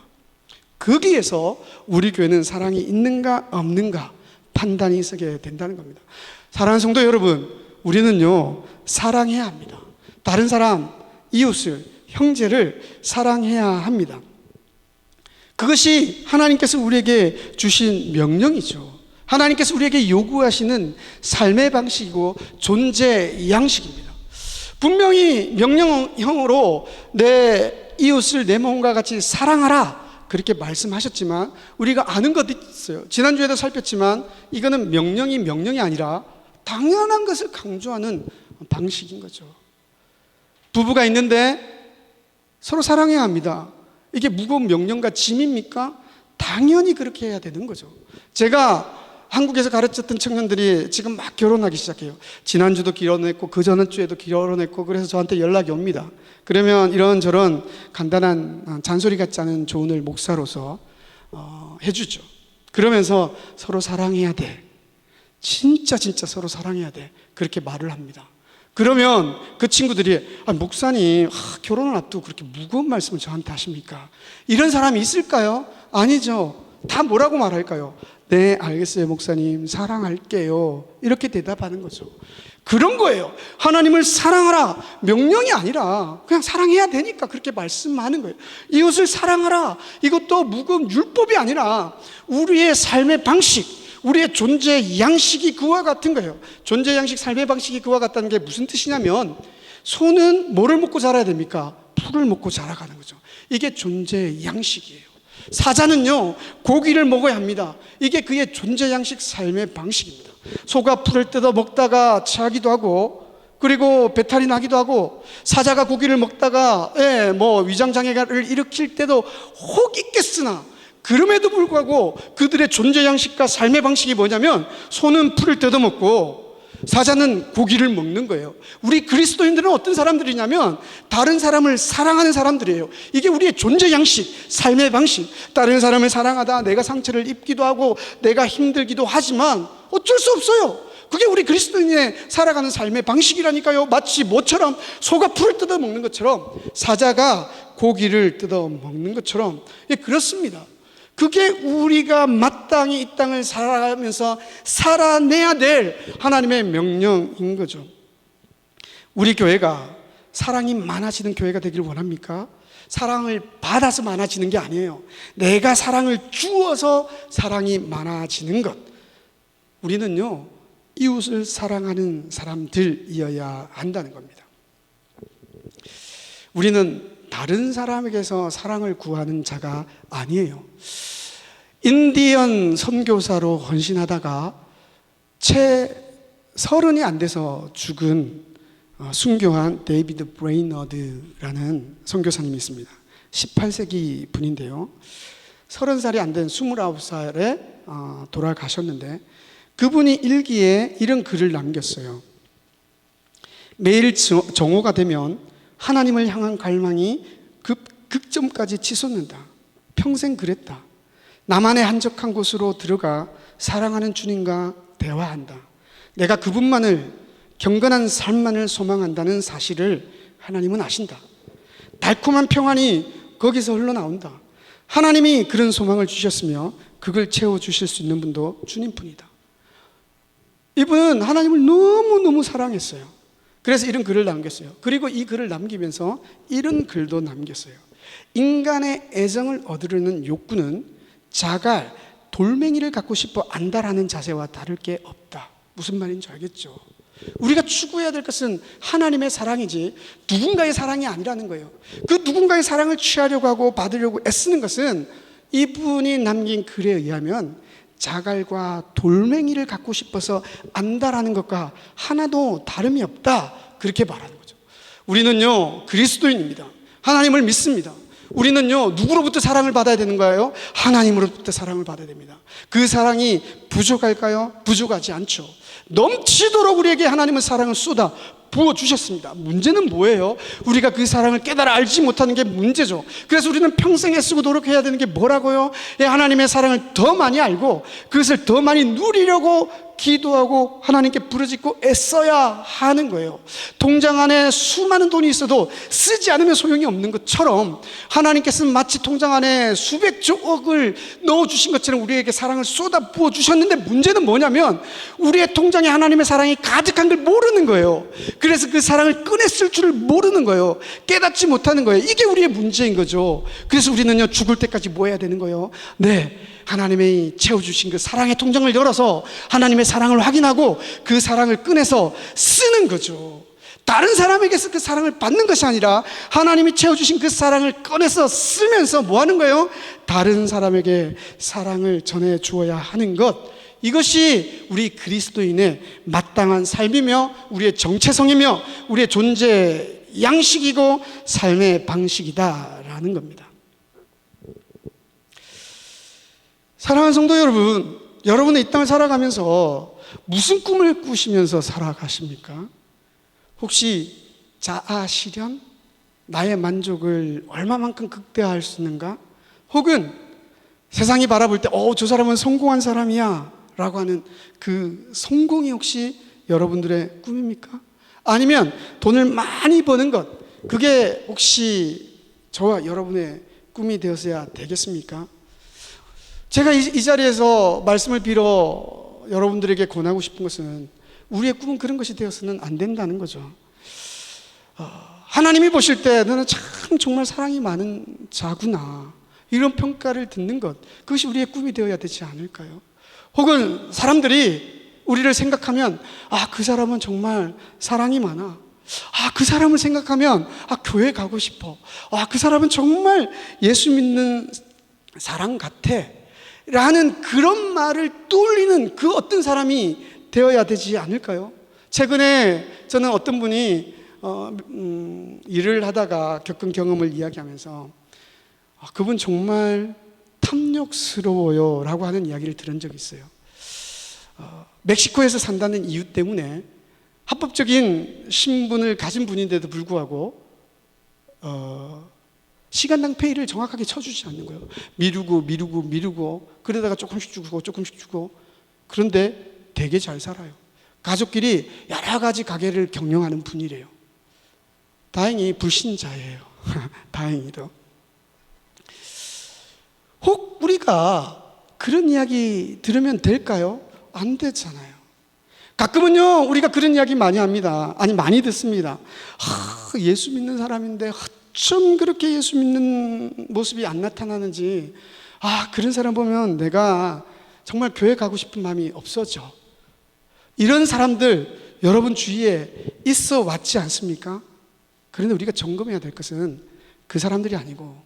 거기에서 우리 교회는 사랑이 있는가 없는가 판단이 서게 된다는 겁니다. 사랑하는 성도 여러분, 우리는요, 사랑해야 합니다. 다른 사람, 이웃을, 형제를 사랑해야 합니다. 그것이 하나님께서 우리에게 주신 명령이죠. 하나님께서 우리에게 요구하시는 삶의 방식이고 존재 양식입니다. 분명히 명령형으로 내 이웃을 내 몸과 같이 사랑하라, 그렇게 말씀하셨지만 우리가 아는 것 있어요. 지난주에도 살폈지만 이거는 명령이 아니라 당연한 것을 강조하는 방식인 거죠. 부부가 있는데 서로 사랑해야 합니다. 이게 무거운 명령과 짐입니까? 당연히 그렇게 해야 되는 거죠. 제가 한국에서 가르쳤던 청년들이 지금 막 결혼하기 시작해요. 지난주도 결혼했고 그 전주에도 결혼했고, 그래서 저한테 연락이 옵니다. 그러면 이런저런 간단한 잔소리 같지 않은 조언을 목사로서 해주죠. 그러면서 서로 사랑해야 돼, 진짜 서로 사랑해야 돼, 그렇게 말을 합니다. 그러면 그 친구들이 목사님 결혼을 앞두고 그렇게 무거운 말씀을 저한테 하십니까? 이런 사람이 있을까요? 아니죠. 다 뭐라고 말할까요? 네, 알겠어요 목사님, 사랑할게요, 이렇게 대답하는 거죠. 그런 거예요. 하나님을 사랑하라, 명령이 아니라 그냥 사랑해야 되니까 그렇게 말씀하는 거예요. 이웃을 사랑하라, 이것도 무거운 율법이 아니라 우리의 삶의 방식, 우리의 존재 양식이 그와 같은 거예요. 존재 양식, 삶의 방식이 그와 같다는 게 무슨 뜻이냐면, 소는 뭐를 먹고 자라야 됩니까? 풀을 먹고 자라가는 거죠. 이게 존재 양식이에요. 사자는요, 고기를 먹어야 합니다. 이게 그의 존재 양식, 삶의 방식입니다. 소가 풀을 뜯어 먹다가 체하기도 하고, 그리고 배탈이 나기도 하고, 사자가 고기를 먹다가 위장장애를 일으킬 때도 혹 있겠으나, 그럼에도 불구하고 그들의 존재 양식과 삶의 방식이 뭐냐면, 소는 풀을 뜯어먹고 사자는 고기를 먹는 거예요. 우리 그리스도인들은 어떤 사람들이냐면 다른 사람을 사랑하는 사람들이에요. 이게 우리의 존재 양식, 삶의 방식. 다른 사람을 사랑하다 내가 상처를 입기도 하고 내가 힘들기도 하지만 어쩔 수 없어요. 그게 우리 그리스도인의 살아가는 삶의 방식이라니까요. 마치 뭐처럼? 소가 풀을 뜯어 먹는 것처럼, 사자가 고기를 뜯어 먹는 것처럼. 그렇습니다. 그게 우리가 마땅히 이 땅을 살아가면서 살아내야 될 하나님의 명령인 거죠. 우리 교회가 사랑이 많아지는 교회가 되길 원합니까? 사랑을 받아서 많아지는 게 아니에요. 내가 사랑을 주어서 사랑이 많아지는 것. 우리는요, 이웃을 사랑하는 사람들이어야 한다는 겁니다. 우리는 다른 사람에게서 사랑을 구하는 자가 아니에요. 인디언 선교사로 헌신하다가 채 30이 안 돼서 죽은 순교한 데이비드 브레이너드라는 선교사님이 있습니다. 18세기 분인데요, 30살이 안 된 29살에 돌아가셨는데, 그분이 일기에 이런 글을 남겼어요. 매일 정오가 되면 하나님을 향한 갈망이 극점까지 치솟는다. 평생 그랬다. 나만의 한적한 곳으로 들어가 사랑하는 주님과 대화한다. 내가 그분만을, 경건한 삶만을 소망한다는 사실을 하나님은 아신다. 달콤한 평안이 거기서 흘러나온다. 하나님이 그런 소망을 주셨으며 그걸 채워주실 수 있는 분도 주님뿐이다. 이분은 하나님을 너무너무 사랑했어요. 그래서 이런 글을 남겼어요. 그리고 이 글을 남기면서 이런 글도 남겼어요. 인간의 애정을 얻으려는 욕구는 자갈, 돌멩이를 갖고 싶어 안달하는 자세와 다를 게 없다. 무슨 말인지 알겠죠? 우리가 추구해야 될 것은 하나님의 사랑이지 누군가의 사랑이 아니라는 거예요. 그 누군가의 사랑을 취하려고 하고 받으려고 애쓰는 것은, 이분이 남긴 글에 의하면 자갈과 돌멩이를 갖고 싶어서 안달하는 것과 하나도 다름이 없다, 그렇게 말하는 거죠. 우리는요, 그리스도인입니다. 하나님을 믿습니다. 우리는요, 누구로부터 사랑을 받아야 되는 거예요? 하나님으로부터 사랑을 받아야 됩니다. 그 사랑이 부족할까요? 부족하지 않죠. 넘치도록 우리에게 하나님은 사랑을 쏟아 부어주셨습니다. 문제는 뭐예요? 우리가 그 사랑을 깨달아 알지 못하는 게 문제죠. 그래서 우리는 평생 애쓰고 노력해야 되는 게 뭐라고요? 하나님의 사랑을 더 많이 알고 그것을 더 많이 누리려고 기도하고 하나님께 부르짖고 애써야 하는 거예요. 통장 안에 수많은 돈이 있어도 쓰지 않으면 소용이 없는 것처럼, 하나님께서는 마치 통장 안에 수백조 억을 넣어주신 것처럼 우리에게 사랑을 쏟아 부어주셨는데, 문제는 뭐냐면 우리의 통장에 하나님의 사랑이 가득한 걸 모르는 거예요. 그래서 그 사랑을 꺼냈을 줄을 모르는 거예요. 깨닫지 못하는 거예요. 이게 우리의 문제인 거죠. 그래서 우리는요, 죽을 때까지 뭐 해야 되는 거예요? 네, 하나님이 채워주신 그 사랑의 통장을 열어서 하나님의 사랑을 확인하고 그 사랑을 꺼내서 쓰는 거죠. 다른 사람에게서 그 사랑을 받는 것이 아니라 하나님이 채워주신 그 사랑을 꺼내서 쓰면서 뭐 하는 거예요? 다른 사람에게 사랑을 전해 주어야 하는 것, 이것이 우리 그리스도인의 마땅한 삶이며 우리의 정체성이며 우리의 존재 양식이고 삶의 방식이다라는 겁니다. 사랑하는 성도 여러분, 여러분은 이 땅을 살아가면서 무슨 꿈을 꾸시면서 살아가십니까? 혹시 자아 실현? 나의 만족을 얼마만큼 극대화할 수 있는가? 혹은 세상이 바라볼 때 저 사람은 성공한 사람이야 라고 하는 그 성공이 혹시 여러분들의 꿈입니까? 아니면 돈을 많이 버는 것, 그게 혹시 저와 여러분의 꿈이 되었어야 되겠습니까? 제가 이 자리에서 말씀을 빌어 여러분들에게 권하고 싶은 것은 우리의 꿈은 그런 것이 되어서는 안 된다는 거죠. 하나님이 보실 때 너는 참 정말 사랑이 많은 자구나, 이런 평가를 듣는 것, 그것이 우리의 꿈이 되어야 되지 않을까요? 혹은 사람들이 우리를 생각하면 그 사람은 정말 사랑이 많아, 그 사람을 생각하면 교회 가고 싶어, 그 사람은 정말 예수 믿는 사람 같아 라는 그런 말을 떠올리는 그 어떤 사람이 되어야 되지 않을까요? 최근에 저는 어떤 분이 일을 하다가 겪은 경험을 이야기하면서 그분 정말 탐욕스러워요 라고 하는 이야기를 들은 적이 있어요. 멕시코에서 산다는 이유 때문에 합법적인 신분을 가진 분인데도 불구하고 시간당 페이를 정확하게 쳐주지 않는 거예요. 미루고 그러다가 조금씩 주고 그런데 되게 잘 살아요. 가족끼리 여러 가지 가게를 경영하는 분이래요. 다행히 불신자예요. 다행히도. 혹 우리가 그런 이야기 들으면 될까요? 안 되잖아요. 가끔은요 우리가 그런 이야기 많이 합니다. 아니 많이 듣습니다. 예수 믿는 사람인데 어쩜 그렇게 예수 믿는 모습이 안 나타나는지, 그런 사람 보면 내가 정말 교회 가고 싶은 마음이 없어져. 이런 사람들 여러분 주위에 있어 왔지 않습니까? 그런데 우리가 점검해야 될 것은 그 사람들이 아니고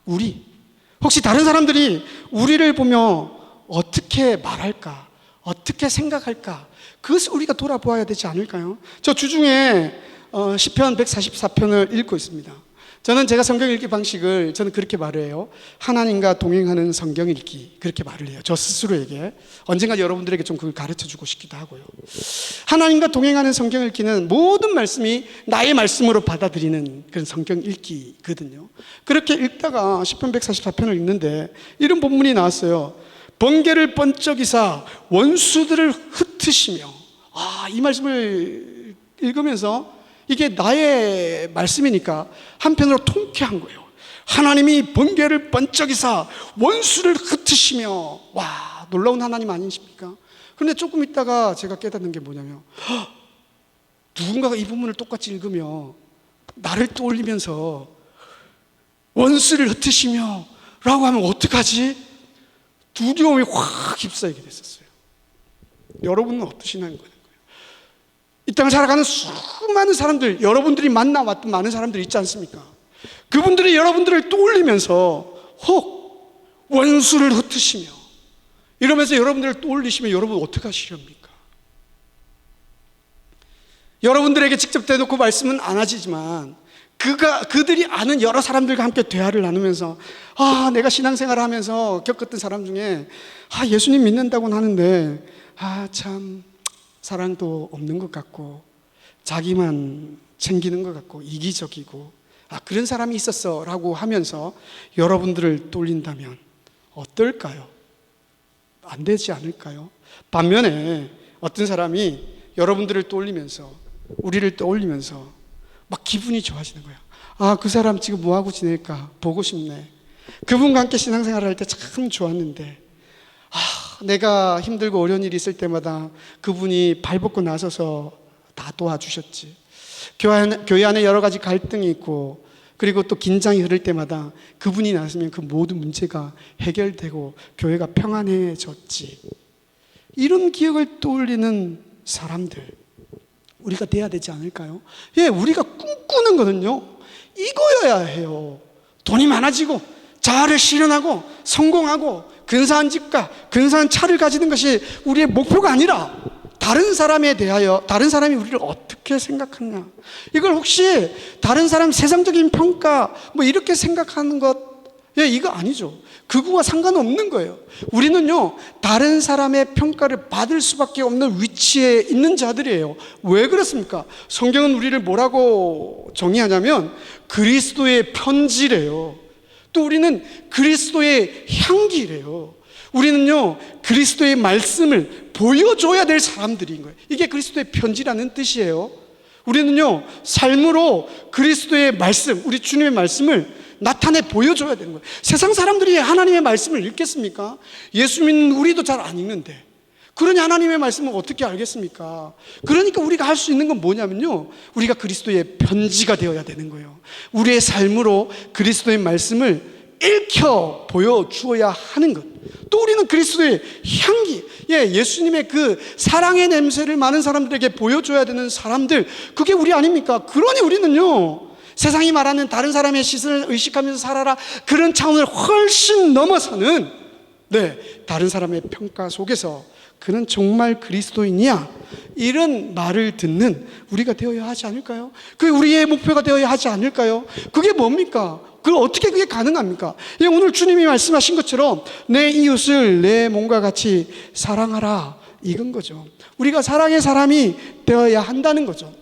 우리. 혹시 다른 사람들이 우리를 보며 어떻게 말할까, 어떻게 생각할까, 그것을 우리가 돌아보아야 되지 않을까요? 저 주중에 시편 144편을 읽고 있습니다. 제가 성경 읽기 방식을 그렇게 말을 해요. 하나님과 동행하는 성경 읽기, 그렇게 말을 해요. 저 스스로에게. 언젠가 여러분들에게 좀 그걸 가르쳐 주고 싶기도 하고요. 하나님과 동행하는 성경 읽기는 모든 말씀이 나의 말씀으로 받아들이는 그런 성경 읽기거든요. 그렇게 읽다가 시편 144편을 읽는데 이런 본문이 나왔어요. 번개를 번쩍이사 원수들을 흩으시며. 이 말씀을 읽으면서 이게 나의 말씀이니까 한편으로 통쾌한 거예요. 하나님이 번개를 번쩍이사 원수를 흩으시며. 놀라운 하나님 아니십니까? 그런데 조금 있다가 제가 깨닫는 게 뭐냐면 누군가가 이 부분을 똑같이 읽으며 나를 떠올리면서 원수를 흩으시며 라고 하면 어떡하지? 두려움이 확 휩싸이게 됐었어요. 여러분은 어떠시냐는 거예요. 이 땅을 살아가는 수많은 사람들, 여러분들이 만나왔던 많은 사람들이 있지 않습니까? 그분들이 여러분들을 떠올리면서 혹 원수를 흩으시며 이러면서 여러분들을 떠올리시면 여러분 어떻게 하시렵니까? 여러분들에게 직접 대놓고 말씀은 안 하시지만 그들이 아는 여러 사람들과 함께 대화를 나누면서 내가 신앙생활을 하면서 겪었던 사람 중에 예수님 믿는다고는 하는데 참 사랑도 없는 것 같고 자기만 챙기는 것 같고 이기적이고 그런 사람이 있었어 라고 하면서 여러분들을 떠올린다면 어떨까요? 안 되지 않을까요? 반면에 어떤 사람이 여러분들을 떠올리면서 우리를 떠올리면서 막 기분이 좋아지는 거야. 그 사람 지금 뭐하고 지낼까 보고 싶네. 그분과 함께 신앙생활을 할 때 참 좋았는데 내가 힘들고 어려운 일이 있을 때마다 그분이 발벗고 나서서 다 도와주셨지. 교회 안에 여러 가지 갈등이 있고 그리고 또 긴장이 흐를 때마다 그분이 나서면 그 모든 문제가 해결되고 교회가 평안해졌지. 이런 기억을 떠올리는 사람들, 우리가 돼야 되지 않을까요? 예, 우리가 꿈꾸는 거는요, 이거여야 해요. 돈이 많아지고 자아를 실현하고 성공하고 근사한 집과 근사한 차를 가지는 것이 우리의 목표가 아니라 다른 사람에 대하여 다른 사람이 우리를 어떻게 생각하느냐, 이걸 혹시 다른 사람 세상적인 평가 뭐 이렇게 생각하는 것, 예, 이거 아니죠. 그거와 상관없는 거예요. 우리는요, 다른 사람의 평가를 받을 수밖에 없는 위치에 있는 자들이에요. 왜 그렇습니까? 성경은 우리를 뭐라고 정의하냐면 그리스도의 편지래요. 또 우리는 그리스도의 향기래요. 우리는요, 그리스도의 말씀을 보여줘야 될 사람들인 거예요. 이게 그리스도의 편지라는 뜻이에요. 우리는요, 삶으로 그리스도의 말씀, 우리 주님의 말씀을 나타내 보여줘야 되는 거예요. 세상 사람들이 하나님의 말씀을 읽겠습니까? 예수 믿는 우리도 잘 안 읽는데 그러니 하나님의 말씀을 어떻게 알겠습니까? 그러니까 우리가 할 수 있는 건 뭐냐면요, 우리가 그리스도의 편지가 되어야 되는 거예요. 우리의 삶으로 그리스도의 말씀을 읽혀 보여주어야 하는 것. 또 우리는 그리스도의 향기, 예, 예수님의 그 사랑의 냄새를 많은 사람들에게 보여줘야 되는 사람들, 그게 우리 아닙니까? 그러니 우리는요, 세상이 말하는 다른 사람의 시선을 의식하면서 살아라, 그런 차원을 훨씬 넘어서는, 네, 다른 사람의 평가 속에서 그는 정말 그리스도인이야, 이런 말을 듣는 우리가 되어야 하지 않을까요? 그게 우리의 목표가 되어야 하지 않을까요? 그게 뭡니까? 어떻게 그게 가능합니까? 예, 오늘 주님이 말씀하신 것처럼 내 이웃을 내 몸과 같이 사랑하라, 이건 거죠. 우리가 사랑의 사람이 되어야 한다는 거죠.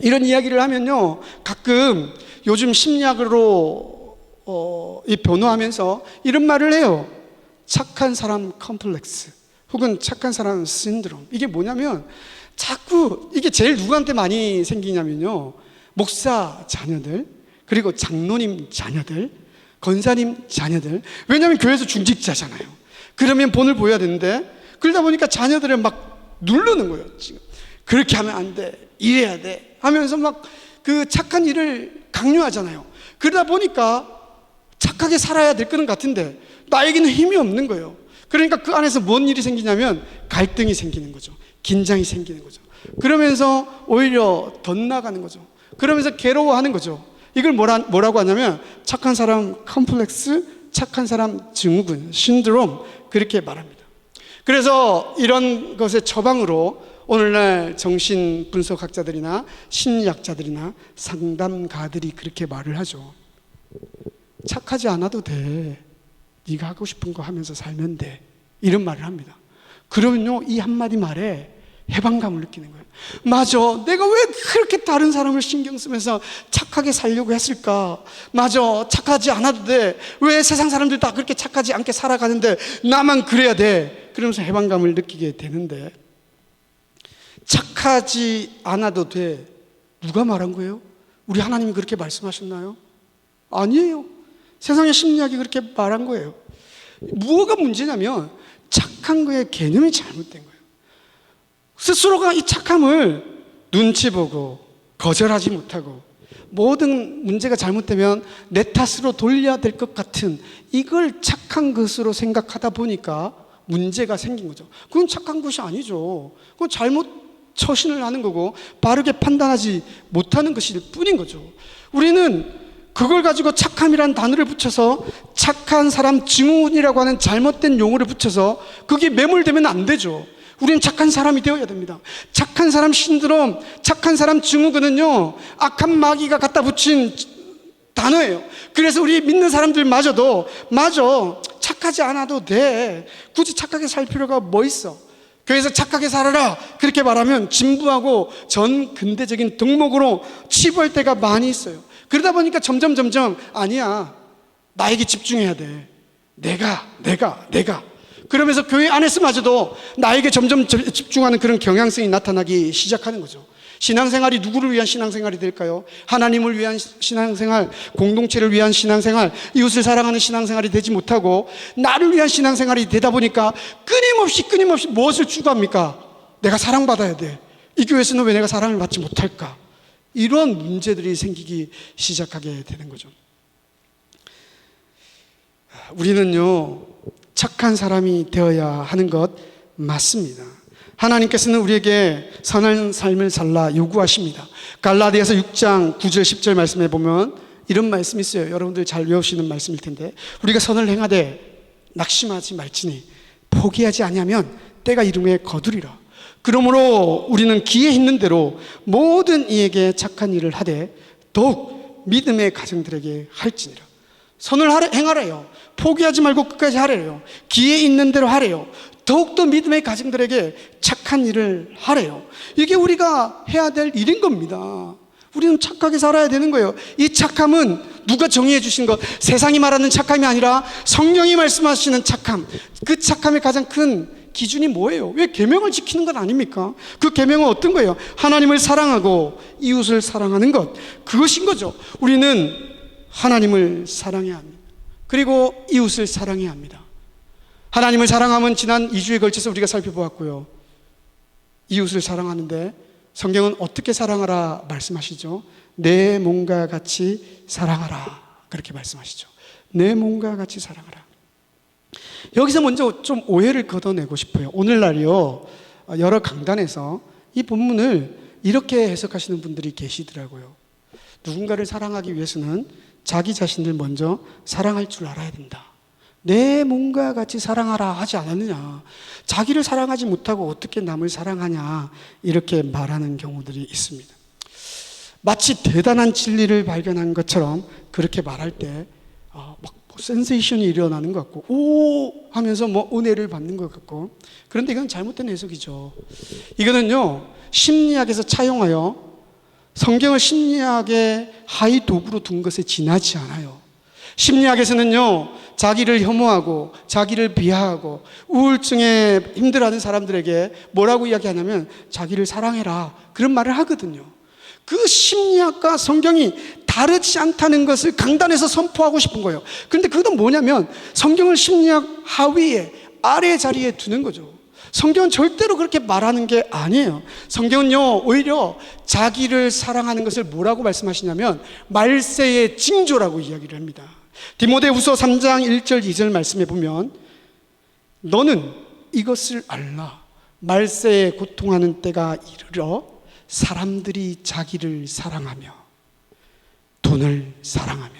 이런 이야기를 하면요, 가끔 요즘 심리학으로 변호하면서 이런 말을 해요. 착한 사람 컴플렉스, 혹은 착한 사람 신드롬. 이게 뭐냐면 자꾸 이게 제일 누구한테 많이 생기냐면요, 목사 자녀들, 그리고 장로님 자녀들, 권사님 자녀들. 왜냐하면 교회에서 중직자잖아요. 그러면 본을 보여야 되는데, 그러다 보니까 자녀들을 막 누르는 거예요. 지금 그렇게 하면 안 돼, 이래야 돼 하면서 막 그 착한 일을 강요하잖아요. 그러다 보니까 착하게 살아야 될 거는 같은데 나에게는 힘이 없는 거예요. 그러니까 그 안에서 뭔 일이 생기냐면 갈등이 생기는 거죠. 긴장이 생기는 거죠. 그러면서 오히려 덧나가는 거죠. 그러면서 괴로워하는 거죠. 이걸 뭐라고 하냐면 착한 사람 컴플렉스, 착한 사람 증후군, 신드롬, 그렇게 말합니다. 그래서 이런 것의 처방으로 오늘날 정신분석학자들이나 심리학자들이나 상담가들이 그렇게 말을 하죠. 착하지 않아도 돼, 네가 하고 싶은 거 하면서 살면 돼, 이런 말을 합니다. 그러면요, 이 한마디 말에 해방감을 느끼는 거예요. 맞아, 내가 왜 그렇게 다른 사람을 신경 쓰면서 착하게 살려고 했을까? 맞아, 착하지 않아도 돼. 왜 세상 사람들 다 그렇게 착하지 않게 살아가는데 나만 그래야 돼? 그러면서 해방감을 느끼게 되는데, 착하지 않아도 돼, 누가 말한 거예요? 우리 하나님이 그렇게 말씀하셨나요? 아니에요. 세상의 심리학이 그렇게 말한 거예요. 뭐가 문제냐면 착한 거의 개념이 잘못된 거예요. 스스로가 이 착함을 눈치 보고 거절하지 못하고 모든 문제가 잘못되면 내 탓으로 돌려야 될 것 같은 이걸 착한 것으로 생각하다 보니까 문제가 생긴 거죠. 그건 착한 것이 아니죠. 그건 잘못 처신을 하는 거고 바르게 판단하지 못하는 것일 뿐인 거죠. 우리는 그걸 가지고 착함이라는 단어를 붙여서 착한 사람 증후군이라고 하는 잘못된 용어를 붙여서 그게 매몰되면 안 되죠. 우리는 착한 사람이 되어야 됩니다. 착한 사람 신드롬, 착한 사람 증후군은요, 악한 마귀가 갖다 붙인 단어예요. 그래서 우리 믿는 사람들마저도 맞아, 착하지 않아도 돼, 굳이 착하게 살 필요가 뭐 있어, 그래서 착하게 살아라, 그렇게 말하면 진부하고 전 근대적인 덕목으로 치부할 때가 많이 있어요. 그러다 보니까 점점 아니야, 나에게 집중해야 돼, 내가 그러면서 교회 안에서마저도 나에게 점점 집중하는 그런 경향성이 나타나기 시작하는 거죠. 신앙생활이 누구를 위한 신앙생활이 될까요? 하나님을 위한 신앙생활, 공동체를 위한 신앙생활, 이웃을 사랑하는 신앙생활이 되지 못하고 나를 위한 신앙생활이 되다 보니까 끊임없이 무엇을 추구합니까? 내가 사랑받아야 돼, 이 교회에서는 왜 내가 사랑을 받지 못할까? 이런 문제들이 생기기 시작하게 되는 거죠. 우리는요, 착한 사람이 되어야 하는 것 맞습니다. 하나님께서는 우리에게 선한 삶을 살라 요구하십니다. 갈라디아서 6장 9절 10절 말씀에 보면 이런 말씀이 있어요. 여러분들 잘 외우시는 말씀일 텐데, 우리가 선을 행하되 낙심하지 말지니 포기하지 아니하면 때가 이름에 거두리라. 그러므로 우리는 기회 있는 대로 모든 이에게 착한 일을 하되 더욱 믿음의 가정들에게 할지니라. 선을 행하래요. 포기하지 말고 끝까지 하래요. 기회 있는 대로 하래요. 더욱더 믿음의 가정들에게 착한 일을 하래요. 이게 우리가 해야 될 일인 겁니다. 우리는 착하게 살아야 되는 거예요. 이 착함은 누가 정의해 주신 것, 세상이 말하는 착함이 아니라 성경이 말씀하시는 착함. 그 착함의 가장 큰 기준이 뭐예요? 왜 계명을 지키는 것 아닙니까? 그 계명은 어떤 거예요? 하나님을 사랑하고 이웃을 사랑하는 것, 그것인 거죠. 우리는 하나님을 사랑해야 합니다. 그리고 이웃을 사랑해야 합니다. 하나님을 사랑하면 지난 2주에 걸쳐서 우리가 살펴보았고요. 이웃을 사랑하는데 성경은 어떻게 사랑하라 말씀하시죠? 내 몸과 같이 사랑하라, 그렇게 말씀하시죠. 내 몸과 같이 사랑하라. 여기서 먼저 좀 오해를 걷어내고 싶어요. 오늘날이요, 여러 강단에서 이 본문을 이렇게 해석하시는 분들이 계시더라고요. 누군가를 사랑하기 위해서는 자기 자신을 먼저 사랑할 줄 알아야 된다. 내 몸과 같이 사랑하라 하지 않았느냐, 자기를 사랑하지 못하고 어떻게 남을 사랑하냐, 이렇게 말하는 경우들이 있습니다. 마치 대단한 진리를 발견한 것처럼 그렇게 말할 때 센세이션이 일어나는 것 같고, 오 하면서 은혜를 받는 것 같고, 그런데 이건 잘못된 해석이죠. 이거는요, 심리학에서 차용하여 성경을 심리학의 하위 도구로 둔 것에 지나지 않아요. 심리학에서는요, 자기를 혐오하고 자기를 비하하고 우울증에 힘들어하는 사람들에게 뭐라고 이야기하냐면 자기를 사랑해라, 그런 말을 하거든요. 그 심리학과 성경이 다르지 않다는 것을 강단에서 선포하고 싶은 거예요. 그런데 그것은 뭐냐면 성경을 심리학 하위에, 아래 자리에 두는 거죠. 성경은 절대로 그렇게 말하는 게 아니에요. 성경은요, 오히려 자기를 사랑하는 것을 뭐라고 말씀하시냐면 말세의 징조라고 이야기를 합니다. 디모데후서 3장 1절 2절 말씀에 보면 너는 이것을 알라, 말세에 고통하는 때가 이르러 사람들이 자기를 사랑하며 돈을 사랑하며.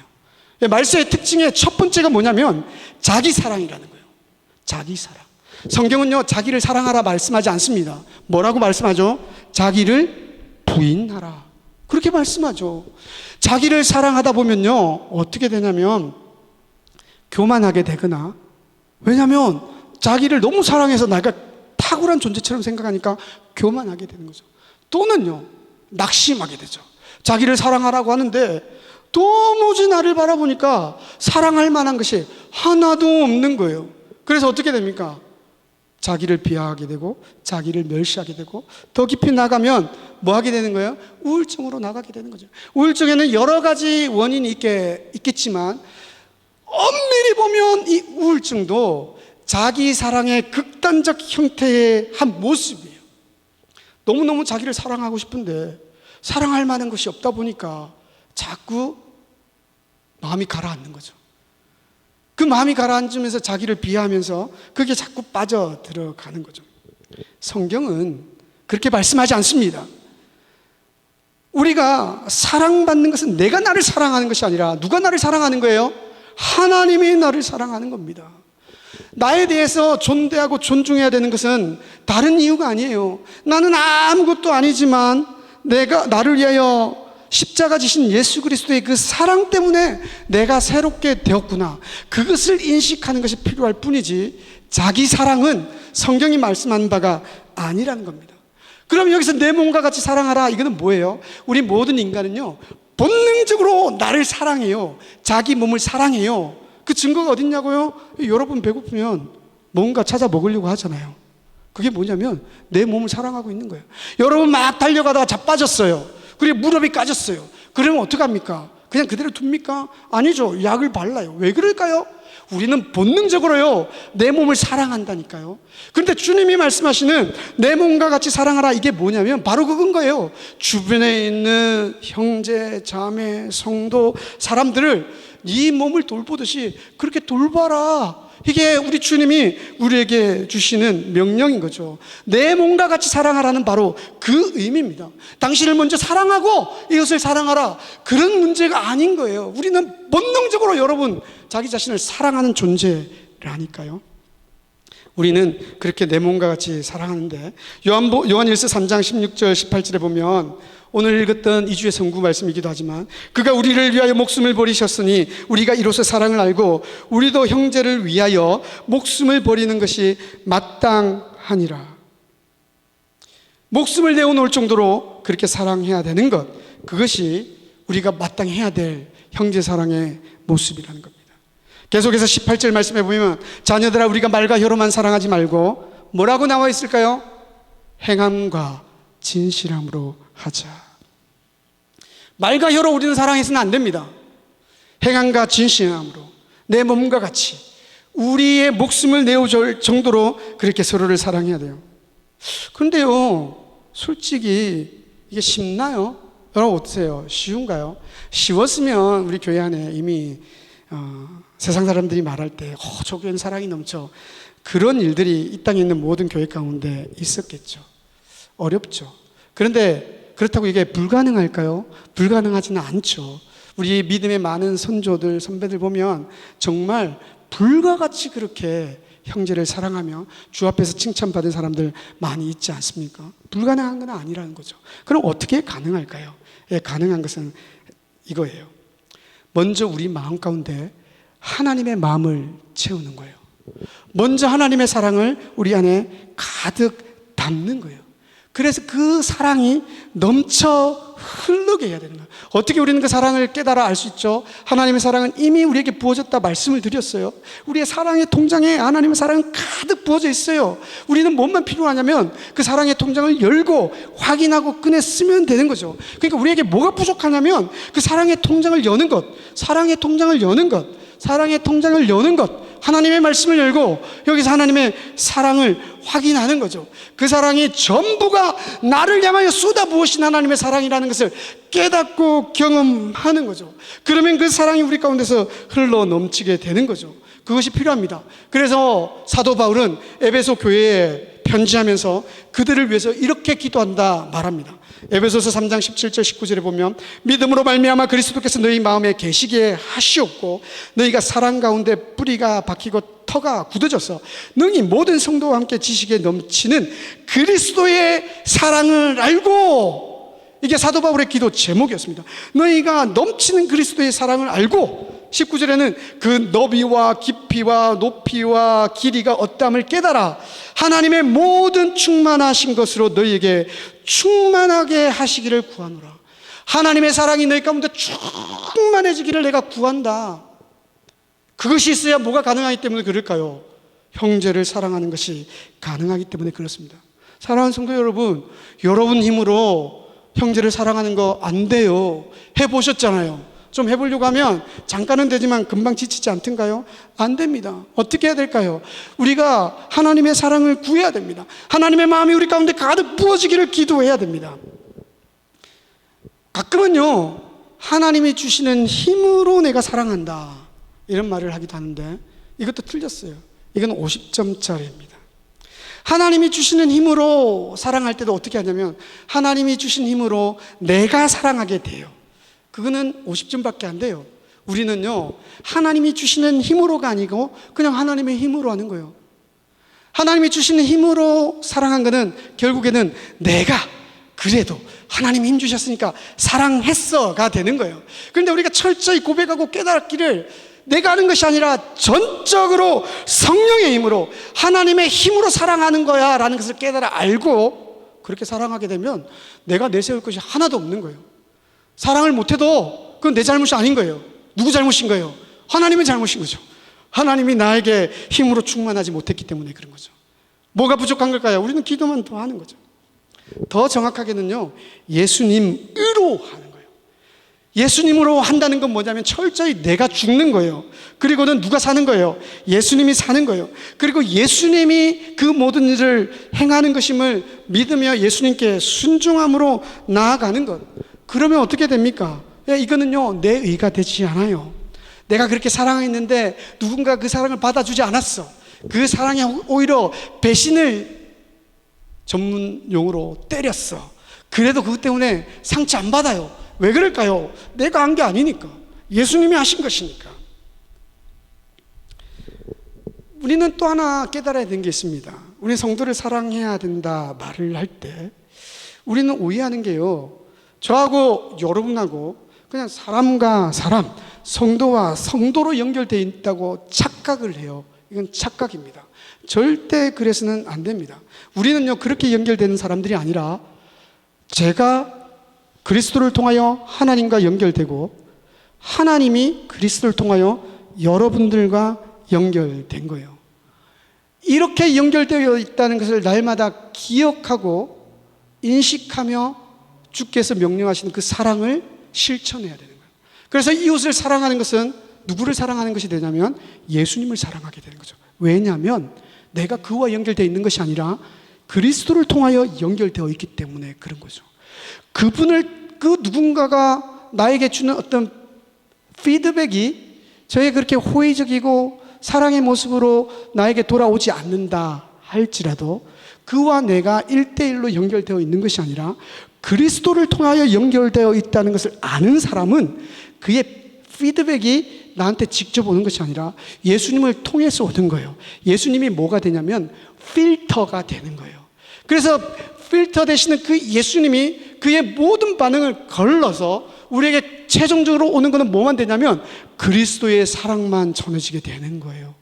말세의 특징의 첫 번째가 뭐냐면 자기 사랑이라는 거예요. 자기 사랑. 성경은요, 자기를 사랑하라 말씀하지 않습니다. 뭐라고 말씀하죠? 자기를 부인하라, 그렇게 말씀하죠. 자기를 사랑하다 보면요, 어떻게 되냐면 교만하게 되거나, 왜냐하면 자기를 너무 사랑해서 내가 탁월한 존재처럼 생각하니까 교만하게 되는 거죠. 또는요, 낙심하게 되죠. 자기를 사랑하라고 하는데 도무지 나를 바라보니까 사랑할 만한 것이 하나도 없는 거예요. 그래서 어떻게 됩니까? 자기를 비하하게 되고 자기를 멸시하게 되고, 더 깊이 나가면 뭐 하게 되는 거예요? 우울증으로 나가게 되는 거죠. 우울증에는 여러 가지 원인이 있겠지만 엄밀히 보면 이 우울증도 자기 사랑의 극단적 형태의 한 모습이에요. 너무너무 자기를 사랑하고 싶은데 사랑할 만한 것이 없다 보니까 자꾸 마음이 가라앉는 거죠. 그 마음이 가라앉으면서 자기를 비하하면서 그게 자꾸 빠져들어가는 거죠. 성경은 그렇게 말씀하지 않습니다. 우리가 사랑받는 것은 내가 나를 사랑하는 것이 아니라 누가 나를 사랑하는 거예요? 하나님이 나를 사랑하는 겁니다. 나에 대해서 존대하고 존중해야 되는 것은 다른 이유가 아니에요. 나는 아무것도 아니지만 내가 나를 위하여 십자가 지신 예수 그리스도의 그 사랑 때문에 내가 새롭게 되었구나, 그것을 인식하는 것이 필요할 뿐이지 자기 사랑은 성경이 말씀한 바가 아니라는 겁니다. 그럼 여기서 내 몸과 같이 사랑하라, 이거는 뭐예요? 우리 모든 인간은요, 본능적으로 나를 사랑해요. 자기 몸을 사랑해요. 그 증거가 어딨냐고요? 여러분 배고프면 뭔가 찾아 먹으려고 하잖아요. 그게 뭐냐면 내 몸을 사랑하고 있는 거예요. 여러분 막 달려가다가 자빠졌어요. 그리고 무릎이 까졌어요. 그러면 어떡합니까? 그냥 그대로 둡니까? 아니죠. 약을 발라요. 왜 그럴까요? 우리는 본능적으로요, 내 몸을 사랑한다니까요. 그런데 주님이 말씀하시는 내 몸과 같이 사랑하라, 이게 뭐냐면 바로 그건 거예요. 주변에 있는 형제, 자매, 성도, 사람들을 네 몸을 돌보듯이 그렇게 돌봐라. 이게 우리 주님이 우리에게 주시는 명령인 거죠. 내 몸과 같이 사랑하라는 바로 그 의미입니다. 당신을 먼저 사랑하고 이것을 사랑하라, 그런 문제가 아닌 거예요. 우리는 본능적으로 여러분 자기 자신을 사랑하는 존재라니까요. 우리는 그렇게 내 몸과 같이 사랑하는데, 요한일서 3장 16절 18절에 보면 오늘 읽었던 2주의 성구 말씀이기도 하지만, 그가 우리를 위하여 목숨을 버리셨으니 우리가 이로써 사랑을 알고 우리도 형제를 위하여 목숨을 버리는 것이 마땅하니라. 목숨을 내어놓을 정도로 그렇게 사랑해야 되는 것, 그것이 우리가 마땅해야 될 형제 사랑의 모습이라는 겁니다. 계속해서 18절 말씀해 보면, 자녀들아 우리가 말과 혀로만 사랑하지 말고 뭐라고 나와 있을까요? 행함과 진실함으로 하자. 말과 혀로 우리는 사랑해서는 안 됩니다. 행함과 진실함으로 내 몸과 같이 우리의 목숨을 내어줄 정도로 그렇게 서로를 사랑해야 돼요. 그런데요, 솔직히 이게 쉽나요? 여러분 어떠세요? 쉬운가요? 쉬웠으면 우리 교회 안에 이미 세상 사람들이 말할 때 저 교회는 사랑이 넘쳐, 그런 일들이 이 땅에 있는 모든 교회 가운데 있었겠죠. 어렵죠. 그런데 그렇다고 이게 불가능할까요? 불가능하지는 않죠. 우리 믿음의 많은 선조들, 선배들 보면 정말 불과 같이 그렇게 형제를 사랑하며 주 앞에서 칭찬받은 사람들 많이 있지 않습니까? 불가능한 건 아니라는 거죠. 그럼 어떻게 가능할까요? 예, 가능한 것은 이거예요. 먼저 우리 마음 가운데 하나님의 마음을 채우는 거예요. 먼저 하나님의 사랑을 우리 안에 가득 담는 거예요. 그래서 그 사랑이 넘쳐 흐르게 해야 되는 거예요. 어떻게 우리는 그 사랑을 깨달아 알 수 있죠? 하나님의 사랑은 이미 우리에게 부어졌다 말씀을 드렸어요. 우리의 사랑의 통장에 하나님의 사랑은 가득 부어져 있어요. 우리는 뭐만 필요하냐면 그 사랑의 통장을 열고 확인하고 꺼내 쓰면 되는 거죠. 그러니까 우리에게 뭐가 부족하냐면 그 사랑의 통장을 여는 것, 사랑의 통장을 여는 것, 사랑의 통장을 여는 것, 하나님의 말씀을 열고 여기서 하나님의 사랑을 확인하는 거죠. 그 사랑이 전부가 나를 향하여 쏟아부으신 하나님의 사랑이라는 것을 깨닫고 경험하는 거죠. 그러면 그 사랑이 우리 가운데서 흘러 넘치게 되는 거죠. 그것이 필요합니다. 그래서 사도 바울은 에베소 교회에 편지하면서 그들을 위해서 이렇게 기도한다 말합니다. 에베소서 3장 17절 19절에 보면, 믿음으로 말미암아 그리스도께서 너희 마음에 계시게 하시옵고 너희가 사랑 가운데 뿌리가 박히고 터가 굳어져서 능히 모든 성도와 함께 지식에 넘치는 그리스도의 사랑을 알고, 이게 사도 바울의 기도 제목이었습니다. 너희가 넘치는 그리스도의 사랑을 알고, 19절에는 그 너비와 깊이와 높이와 길이가 어떠함을 깨달아 하나님의 모든 충만하신 것으로 너희에게 충만하게 하시기를 구하노라. 하나님의 사랑이 너희 가운데 충만해지기를 내가 구한다. 그것이 있어야 뭐가 가능하기 때문에 그럴까요? 형제를 사랑하는 것이 가능하기 때문에 그렇습니다. 사랑하는 성도 여러분, 여러분 힘으로 형제를 사랑하는 거 안 돼요. 해보셨잖아요. 좀 해보려고 하면 잠깐은 되지만 금방 지치지 않던가요? 안 됩니다. 어떻게 해야 될까요? 우리가 하나님의 사랑을 구해야 됩니다. 하나님의 마음이 우리 가운데 가득 부어지기를 기도해야 됩니다. 가끔은요, 하나님이 주시는 힘으로 내가 사랑한다, 이런 말을 하기도 하는데 이것도 틀렸어요. 이건 50점짜리입니다. 하나님이 주시는 힘으로 사랑할 때도 어떻게 하냐면, 하나님이 주신 힘으로 내가 사랑하게 돼요. 그거는 50점밖에 안 돼요. 우리는요, 하나님이 주시는 힘으로가 아니고 그냥 하나님의 힘으로 하는 거예요. 하나님이 주시는 힘으로 사랑한 거는 결국에는 내가 그래도 하나님이 힘 주셨으니까 사랑했어가 되는 거예요. 그런데 우리가 철저히 고백하고 깨닫기를 내가 하는 것이 아니라 전적으로 성령의 힘으로, 하나님의 힘으로 사랑하는 거야 라는 것을 깨달아 알고 그렇게 사랑하게 되면 내가 내세울 것이 하나도 없는 거예요. 사랑을 못해도 그건 내 잘못이 아닌 거예요. 누구 잘못인 거예요? 하나님의 잘못인 거죠. 하나님이 나에게 힘으로 충만하지 못했기 때문에 그런 거죠. 뭐가 부족한 걸까요? 우리는 기도만 더 하는 거죠. 더 정확하게는요, 예수님으로 하는 거예요. 예수님으로 한다는 건 뭐냐면 철저히 내가 죽는 거예요. 그리고는 누가 사는 거예요? 예수님이 사는 거예요. 그리고 예수님이 그 모든 일을 행하는 것임을 믿으며 예수님께 순종함으로 나아가는 것. 그러면 어떻게 됩니까? 이거는요, 내 의가 되지 않아요. 내가 그렇게 사랑했는데 누군가 그 사랑을 받아주지 않았어. 그 사랑에 오히려 배신을 전문 용어로 때렸어. 그래도 그것 때문에 상처 안 받아요. 왜 그럴까요? 내가 한 게 아니니까. 예수님이 하신 것이니까. 우리는 또 하나 깨달아야 되는 게 있습니다. 우리 성도를 사랑해야 된다 말을 할 때 우리는 오해하는 게요, 저하고 여러분하고 그냥 사람과 사람, 성도와 성도로 연결되어 있다고 착각을 해요. 이건 착각입니다. 절대 그래서는 안 됩니다. 우리는요, 그렇게 연결되는 사람들이 아니라 제가 그리스도를 통하여 하나님과 연결되고 하나님이 그리스도를 통하여 여러분들과 연결된 거예요. 이렇게 연결되어 있다는 것을 날마다 기억하고 인식하며 주께서 명령하시는 그 사랑을 실천해야 되는 거예요. 그래서 이웃을 사랑하는 것은 누구를 사랑하는 것이 되냐면 예수님을 사랑하게 되는 거죠. 왜냐하면 내가 그와 연결되어 있는 것이 아니라 그리스도를 통하여 연결되어 있기 때문에 그런 거죠. 그 누군가가 나에게 주는 어떤 피드백이 저에게 그렇게 호의적이고 사랑의 모습으로 나에게 돌아오지 않는다 할지라도 그와 내가 1대1로 연결되어 있는 것이 아니라 그리스도를 통하여 연결되어 있다는 것을 아는 사람은 그의 피드백이 나한테 직접 오는 것이 아니라 예수님을 통해서 오는 거예요. 예수님이 뭐가 되냐면 필터가 되는 거예요. 그래서 필터 되시는 그 예수님이 그의 모든 반응을 걸러서 우리에게 최종적으로 오는 것은 뭐만 되냐면 그리스도의 사랑만 전해지게 되는 거예요.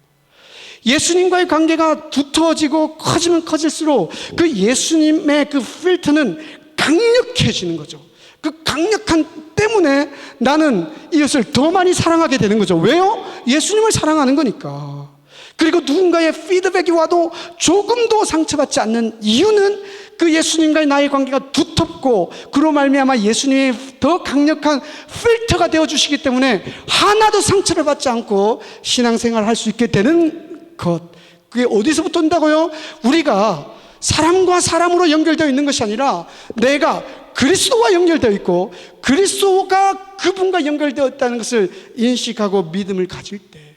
예수님과의 관계가 두터워지고 커지면 커질수록 그 예수님의 그 필터는 강력해지는 거죠. 그 강력한 때문에 나는 이것을 더 많이 사랑하게 되는 거죠. 왜요? 예수님을 사랑하는 거니까. 그리고 누군가의 피드백이 와도 조금도 상처받지 않는 이유는 그 예수님과의 나의 관계가 두텁고 그로 말미암아 예수님이 더 강력한 필터가 되어주시기 때문에 하나도 상처를 받지 않고 신앙생활을 할 수 있게 되는 것. 그게 어디서부터 온다고요? 우리가 사람과 사람으로 연결되어 있는 것이 아니라 내가 그리스도와 연결되어 있고 그리스도가 그분과 연결되어 있다는 것을 인식하고 믿음을 가질 때,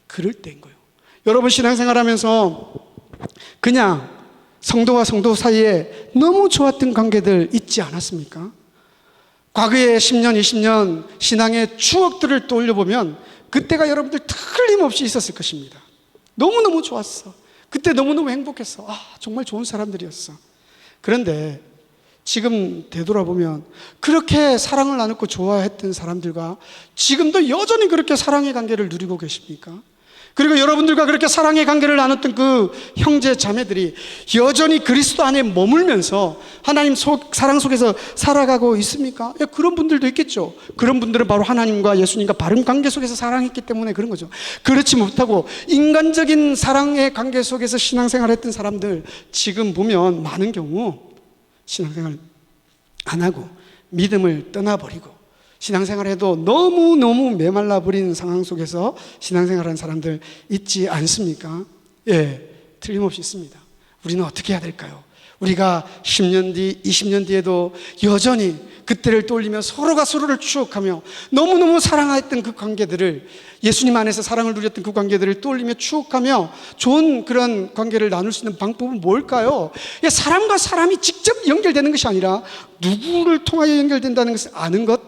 그럴 때인 거예요. 여러분 신앙생활하면서 그냥 성도와 성도 사이에 너무 좋았던 관계들 있지 않았습니까? 과거의 10년, 20년 신앙의 추억들을 떠올려보면 그때가 여러분들 틀림없이 있었을 것입니다. 너무너무 좋았어. 그때 너무너무 행복했어. 정말 좋은 사람들이었어. 그런데 지금 되돌아보면 그렇게 사랑을 나누고 좋아했던 사람들과 지금도 여전히 그렇게 사랑의 관계를 누리고 계십니까? 그리고 여러분들과 그렇게 사랑의 관계를 나눴던 그 형제 자매들이 여전히 그리스도 안에 머물면서 하나님 사랑 속에서 살아가고 있습니까? 그런 분들도 있겠죠. 그런 분들은 바로 하나님과 예수님과 바른 관계 속에서 사랑했기 때문에 그런 거죠. 그렇지 못하고 인간적인 사랑의 관계 속에서 신앙생활을 했던 사람들 지금 보면 많은 경우 신앙생활 안 하고 믿음을 떠나버리고 신앙생활해도 너무너무 메말라버린 상황 속에서 신앙생활하는 사람들 있지 않습니까? 예, 틀림없이 있습니다. 우리는 어떻게 해야 될까요? 우리가 10년 뒤, 20년 뒤에도 여전히 그때를 떠올리며 서로가 서로를 추억하며 너무너무 사랑했던 그 관계들을, 예수님 안에서 사랑을 누렸던 그 관계들을 떠올리며 추억하며 좋은 그런 관계를 나눌 수 있는 방법은 뭘까요? 사람과 사람이 직접 연결되는 것이 아니라 누구를 통하여 연결된다는 것을 아는 것,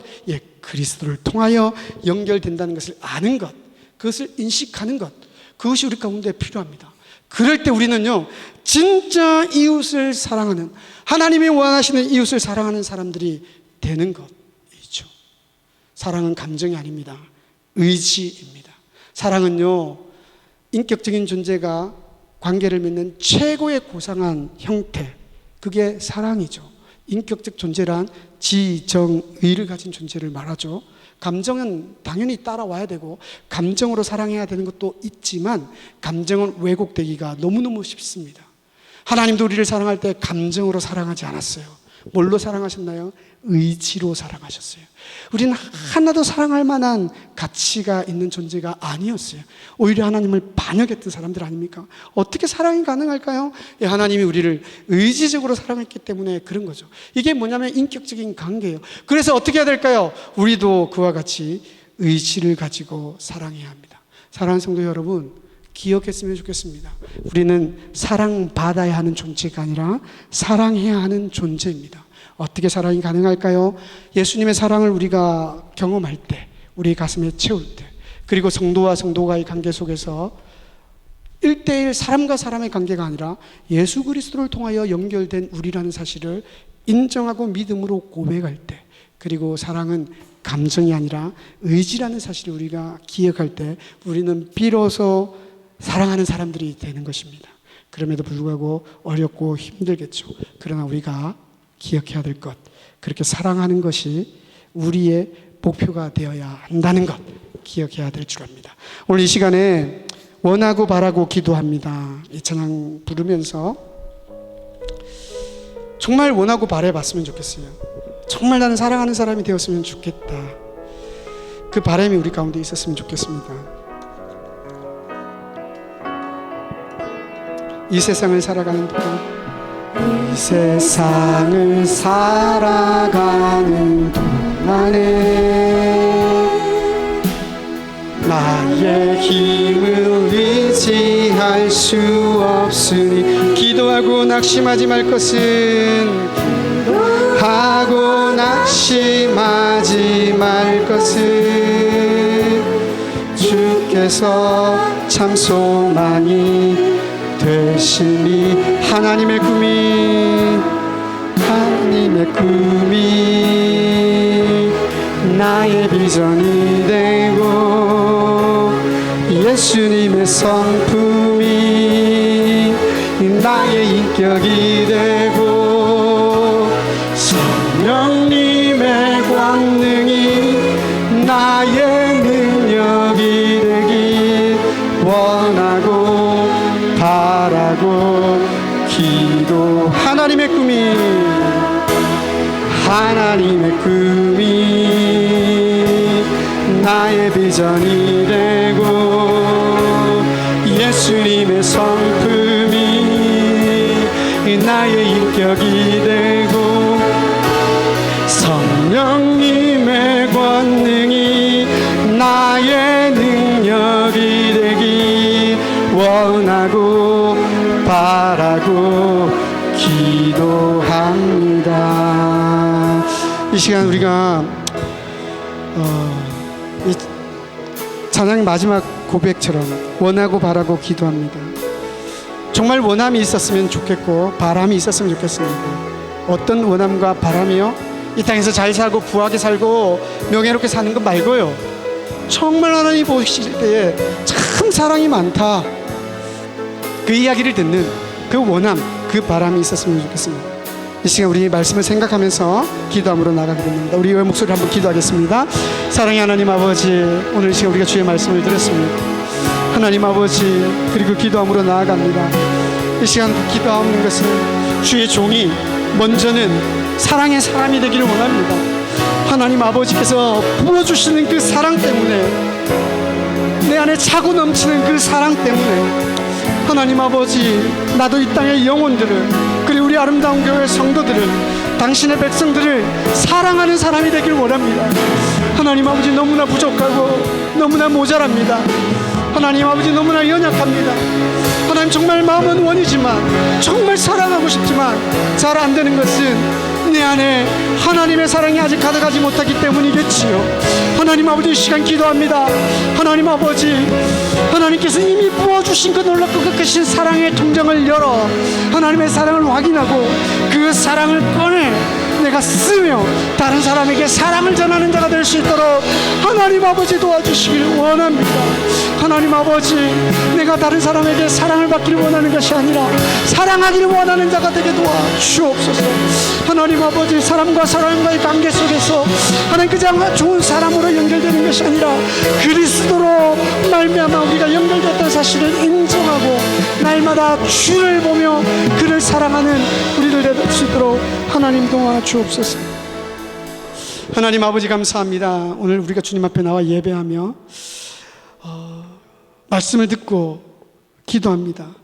그리스도를 통하여 연결된다는 것을 아는 것, 그것을 인식하는 것, 그것이 우리 가운데 필요합니다. 그럴 때 우리는요, 진짜 이웃을 사랑하는, 하나님이 원하시는 이웃을 사랑하는 사람들이 되는 것이죠. 사랑은 감정이 아닙니다. 의지입니다. 사랑은요, 인격적인 존재가 관계를 맺는 최고의 고상한 형태, 그게 사랑이죠. 인격적 존재란 지정의를 가진 존재를 말하죠. 감정은 당연히 따라와야 되고 감정으로 사랑해야 되는 것도 있지만 감정은 왜곡되기가 너무너무 쉽습니다. 하나님도 우리를 사랑할 때 감정으로 사랑하지 않았어요. 뭘로 사랑하셨나요? 의지로 사랑하셨어요. 우리는 하나도 사랑할 만한 가치가 있는 존재가 아니었어요. 오히려 하나님을 반역했던 사람들 아닙니까? 어떻게 사랑이 가능할까요? 예, 하나님이 우리를 의지적으로 사랑했기 때문에 그런 거죠. 이게 뭐냐면 인격적인 관계예요. 그래서 어떻게 해야 될까요? 우리도 그와 같이 의지를 가지고 사랑해야 합니다. 사랑하는 성도 여러분, 기억했으면 좋겠습니다. 우리는 사랑받아야 하는 존재가 아니라 사랑해야 하는 존재입니다. 어떻게 사랑이 가능할까요? 예수님의 사랑을 우리가 경험할 때, 우리 가슴에 채울 때, 그리고 성도와 성도가의 관계 속에서 1대1 사람과 사람의 관계가 아니라 예수 그리스도를 통하여 연결된 우리라는 사실을 인정하고 믿음으로 고백할 때, 그리고 사랑은 감정이 아니라 의지라는 사실을 우리가 기억할 때 우리는 비로소 사랑하는 사람들이 되는 것입니다. 그럼에도 불구하고 어렵고 힘들겠죠. 그러나 우리가 기억해야 될 것, 그렇게 사랑하는 것이 우리의 목표가 되어야 한다는 것 기억해야 될 줄 압니다. 오늘 이 시간에 원하고 바라고 기도합니다. 이 찬양 부르면서 정말 원하고 바라봤으면 좋겠어요. 정말 나는 사랑하는 사람이 되었으면 좋겠다. 그 바람이 우리 가운데 있었으면 좋겠습니다. 이 세상을 살아가는 동안, 이 세상을 살아가는 동안에 나의 힘을 의지할 수 없으니 기도하고 낙심하지 말 것은, 기도하고 낙심하지 말 것은 주께서 참 소망이 되시니 하나님의 꿈이 나의 비전이 되고 예수님의 성품이 나의 인격이 되고 성령님의 권능이 나의 능력이 되길 원하고 바라고 기도. 하나님의 꿈이 나의 비전이 되고 예수님의 성품이 나의 인격이 되고 성령님의 권능이 나의 능력이 되길 원하고 바라고 기도합니다. 이 시간 우리가 이 찬양 마지막 고백처럼 원하고 바라고 기도합니다. 정말 원함이 있었으면 좋겠고 바람이 있었으면 좋겠습니다. 어떤 원함과 바람이요? 이 땅에서 잘 살고 부하게 살고 명예롭게 사는 것 말고요, 정말 하나님 보실 때에 참 사랑이 많다, 그 이야기를 듣는 그 원함, 그 바람이 있었으면 좋겠습니다. 이 시간 우리 말씀을 생각하면서 기도함으로 나가게 됩니다. 우리 목소리를 한번 기도하겠습니다. 사랑의 하나님 아버지, 오늘 이 시간 우리가 주의 말씀을 들었습니다. 하나님 아버지, 그리고 기도함으로 나아갑니다. 이 시간 기도하는 것은 주의 종이 먼저는 사랑의 사람이 되기를 원합니다. 하나님 아버지께서 부어주시는 그 사랑 때문에, 내 안에 차고 넘치는 그 사랑 때문에 하나님 아버지, 나도 이 땅의 영혼들을, 그리고 우리 아름다운 교회 성도들을, 당신의 백성들을 사랑하는 사람이 되길 원합니다. 하나님 아버지, 너무나 부족하고 너무나 모자랍니다. 하나님 아버지, 너무나 연약합니다. 하나님, 정말 마음은 원이지만, 정말 사랑하고 싶지만 잘 안 되는 것은 내 안에 하나님의 사랑이 아직 가득하지 못하기 때문이겠지요. 하나님 아버지, 이 시간 기도합니다. 하나님 아버지, 하나님께서 이미 부어주신 그 놀랍고 크신 사랑의 통장을 열어 하나님의 사랑을 확인하고 그 사랑을 꺼내 내가 쓰며 다른 사람에게 사랑을 전하는 자가 될 수 있도록 하나님 아버지 도와주시길 원합니다. 하나님 아버지, 내가 다른 사람에게 사랑을 받기를 원하는 것이 아니라 사랑하기를 원하는 자가 되게 도와주옵소서. 하나님 아버지, 사람과 사람과의 관계 속에서 하나님 그냥 좋은 사람으로 연결되는 것이 아니라 그리스도로 말미암아 우리가 연결됐다는 사실을 인정하고 날마다 주를 보며 그를 사랑하는 우리들 예배될 수 있도록 하나님 도와주옵소서. 하나님 아버지 감사합니다. 오늘 우리가 주님 앞에 나와 예배하며 말씀을 듣고 기도합니다.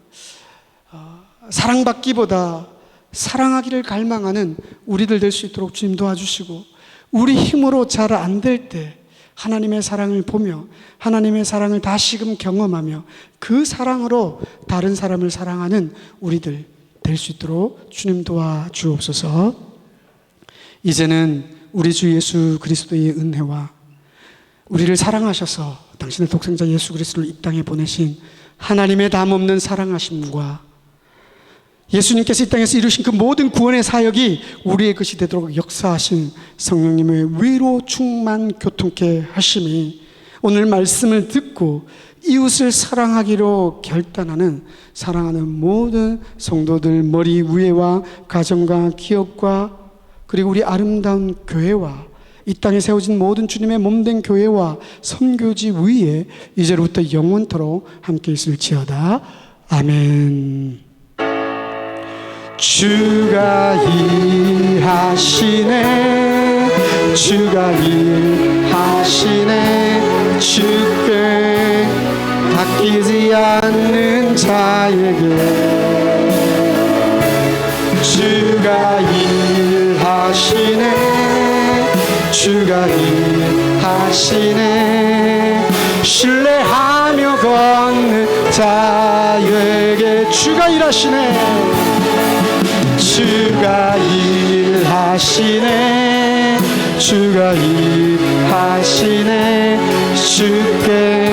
사랑받기보다 사랑하기를 갈망하는 우리들 될 수 있도록 주님 도와주시고, 우리 힘으로 잘 안 될 때 하나님의 사랑을 보며 하나님의 사랑을 다시금 경험하며 그 사랑으로 다른 사람을 사랑하는 우리들 될 수 있도록 주님 도와주옵소서. 이제는 우리 주 예수 그리스도의 은혜와 우리를 사랑하셔서 당신의 독생자 예수 그리스도를 이 땅에 보내신 하나님의 담없는 사랑하심과 예수님께서 이 땅에서 이루신 그 모든 구원의 사역이 우리의 것이 되도록 역사하신 성령님의 위로 충만 교통케 하심이 오늘 말씀을 듣고 이웃을 사랑하기로 결단하는 사랑하는 모든 성도들 머리 위에와 가정과 기업과 그리고 우리 아름다운 교회와 이 땅에 세워진 모든 주님의 몸된 교회와 선교지 위에 이제로부터 영원토록 함께 있을지어다. 아멘. 주가 일하시네, 주가 일하시네, 주께 바뀌지 않는 자에게 주가 일하시네, 주가 일하시네, 신뢰하며 걷는 자에게 주가 일하시네, 주가 일하시네, 주가 일하시네, 주께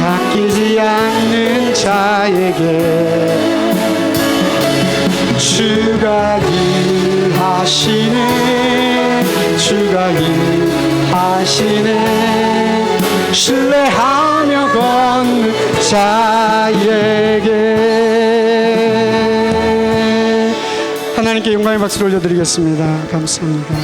바뀌지 않는 자에게 주가 일하시네, 주가 일하시네, 신뢰하며 걷는 자에게 하나님께 영광의 박수를 올려드리겠습니다. 감사합니다.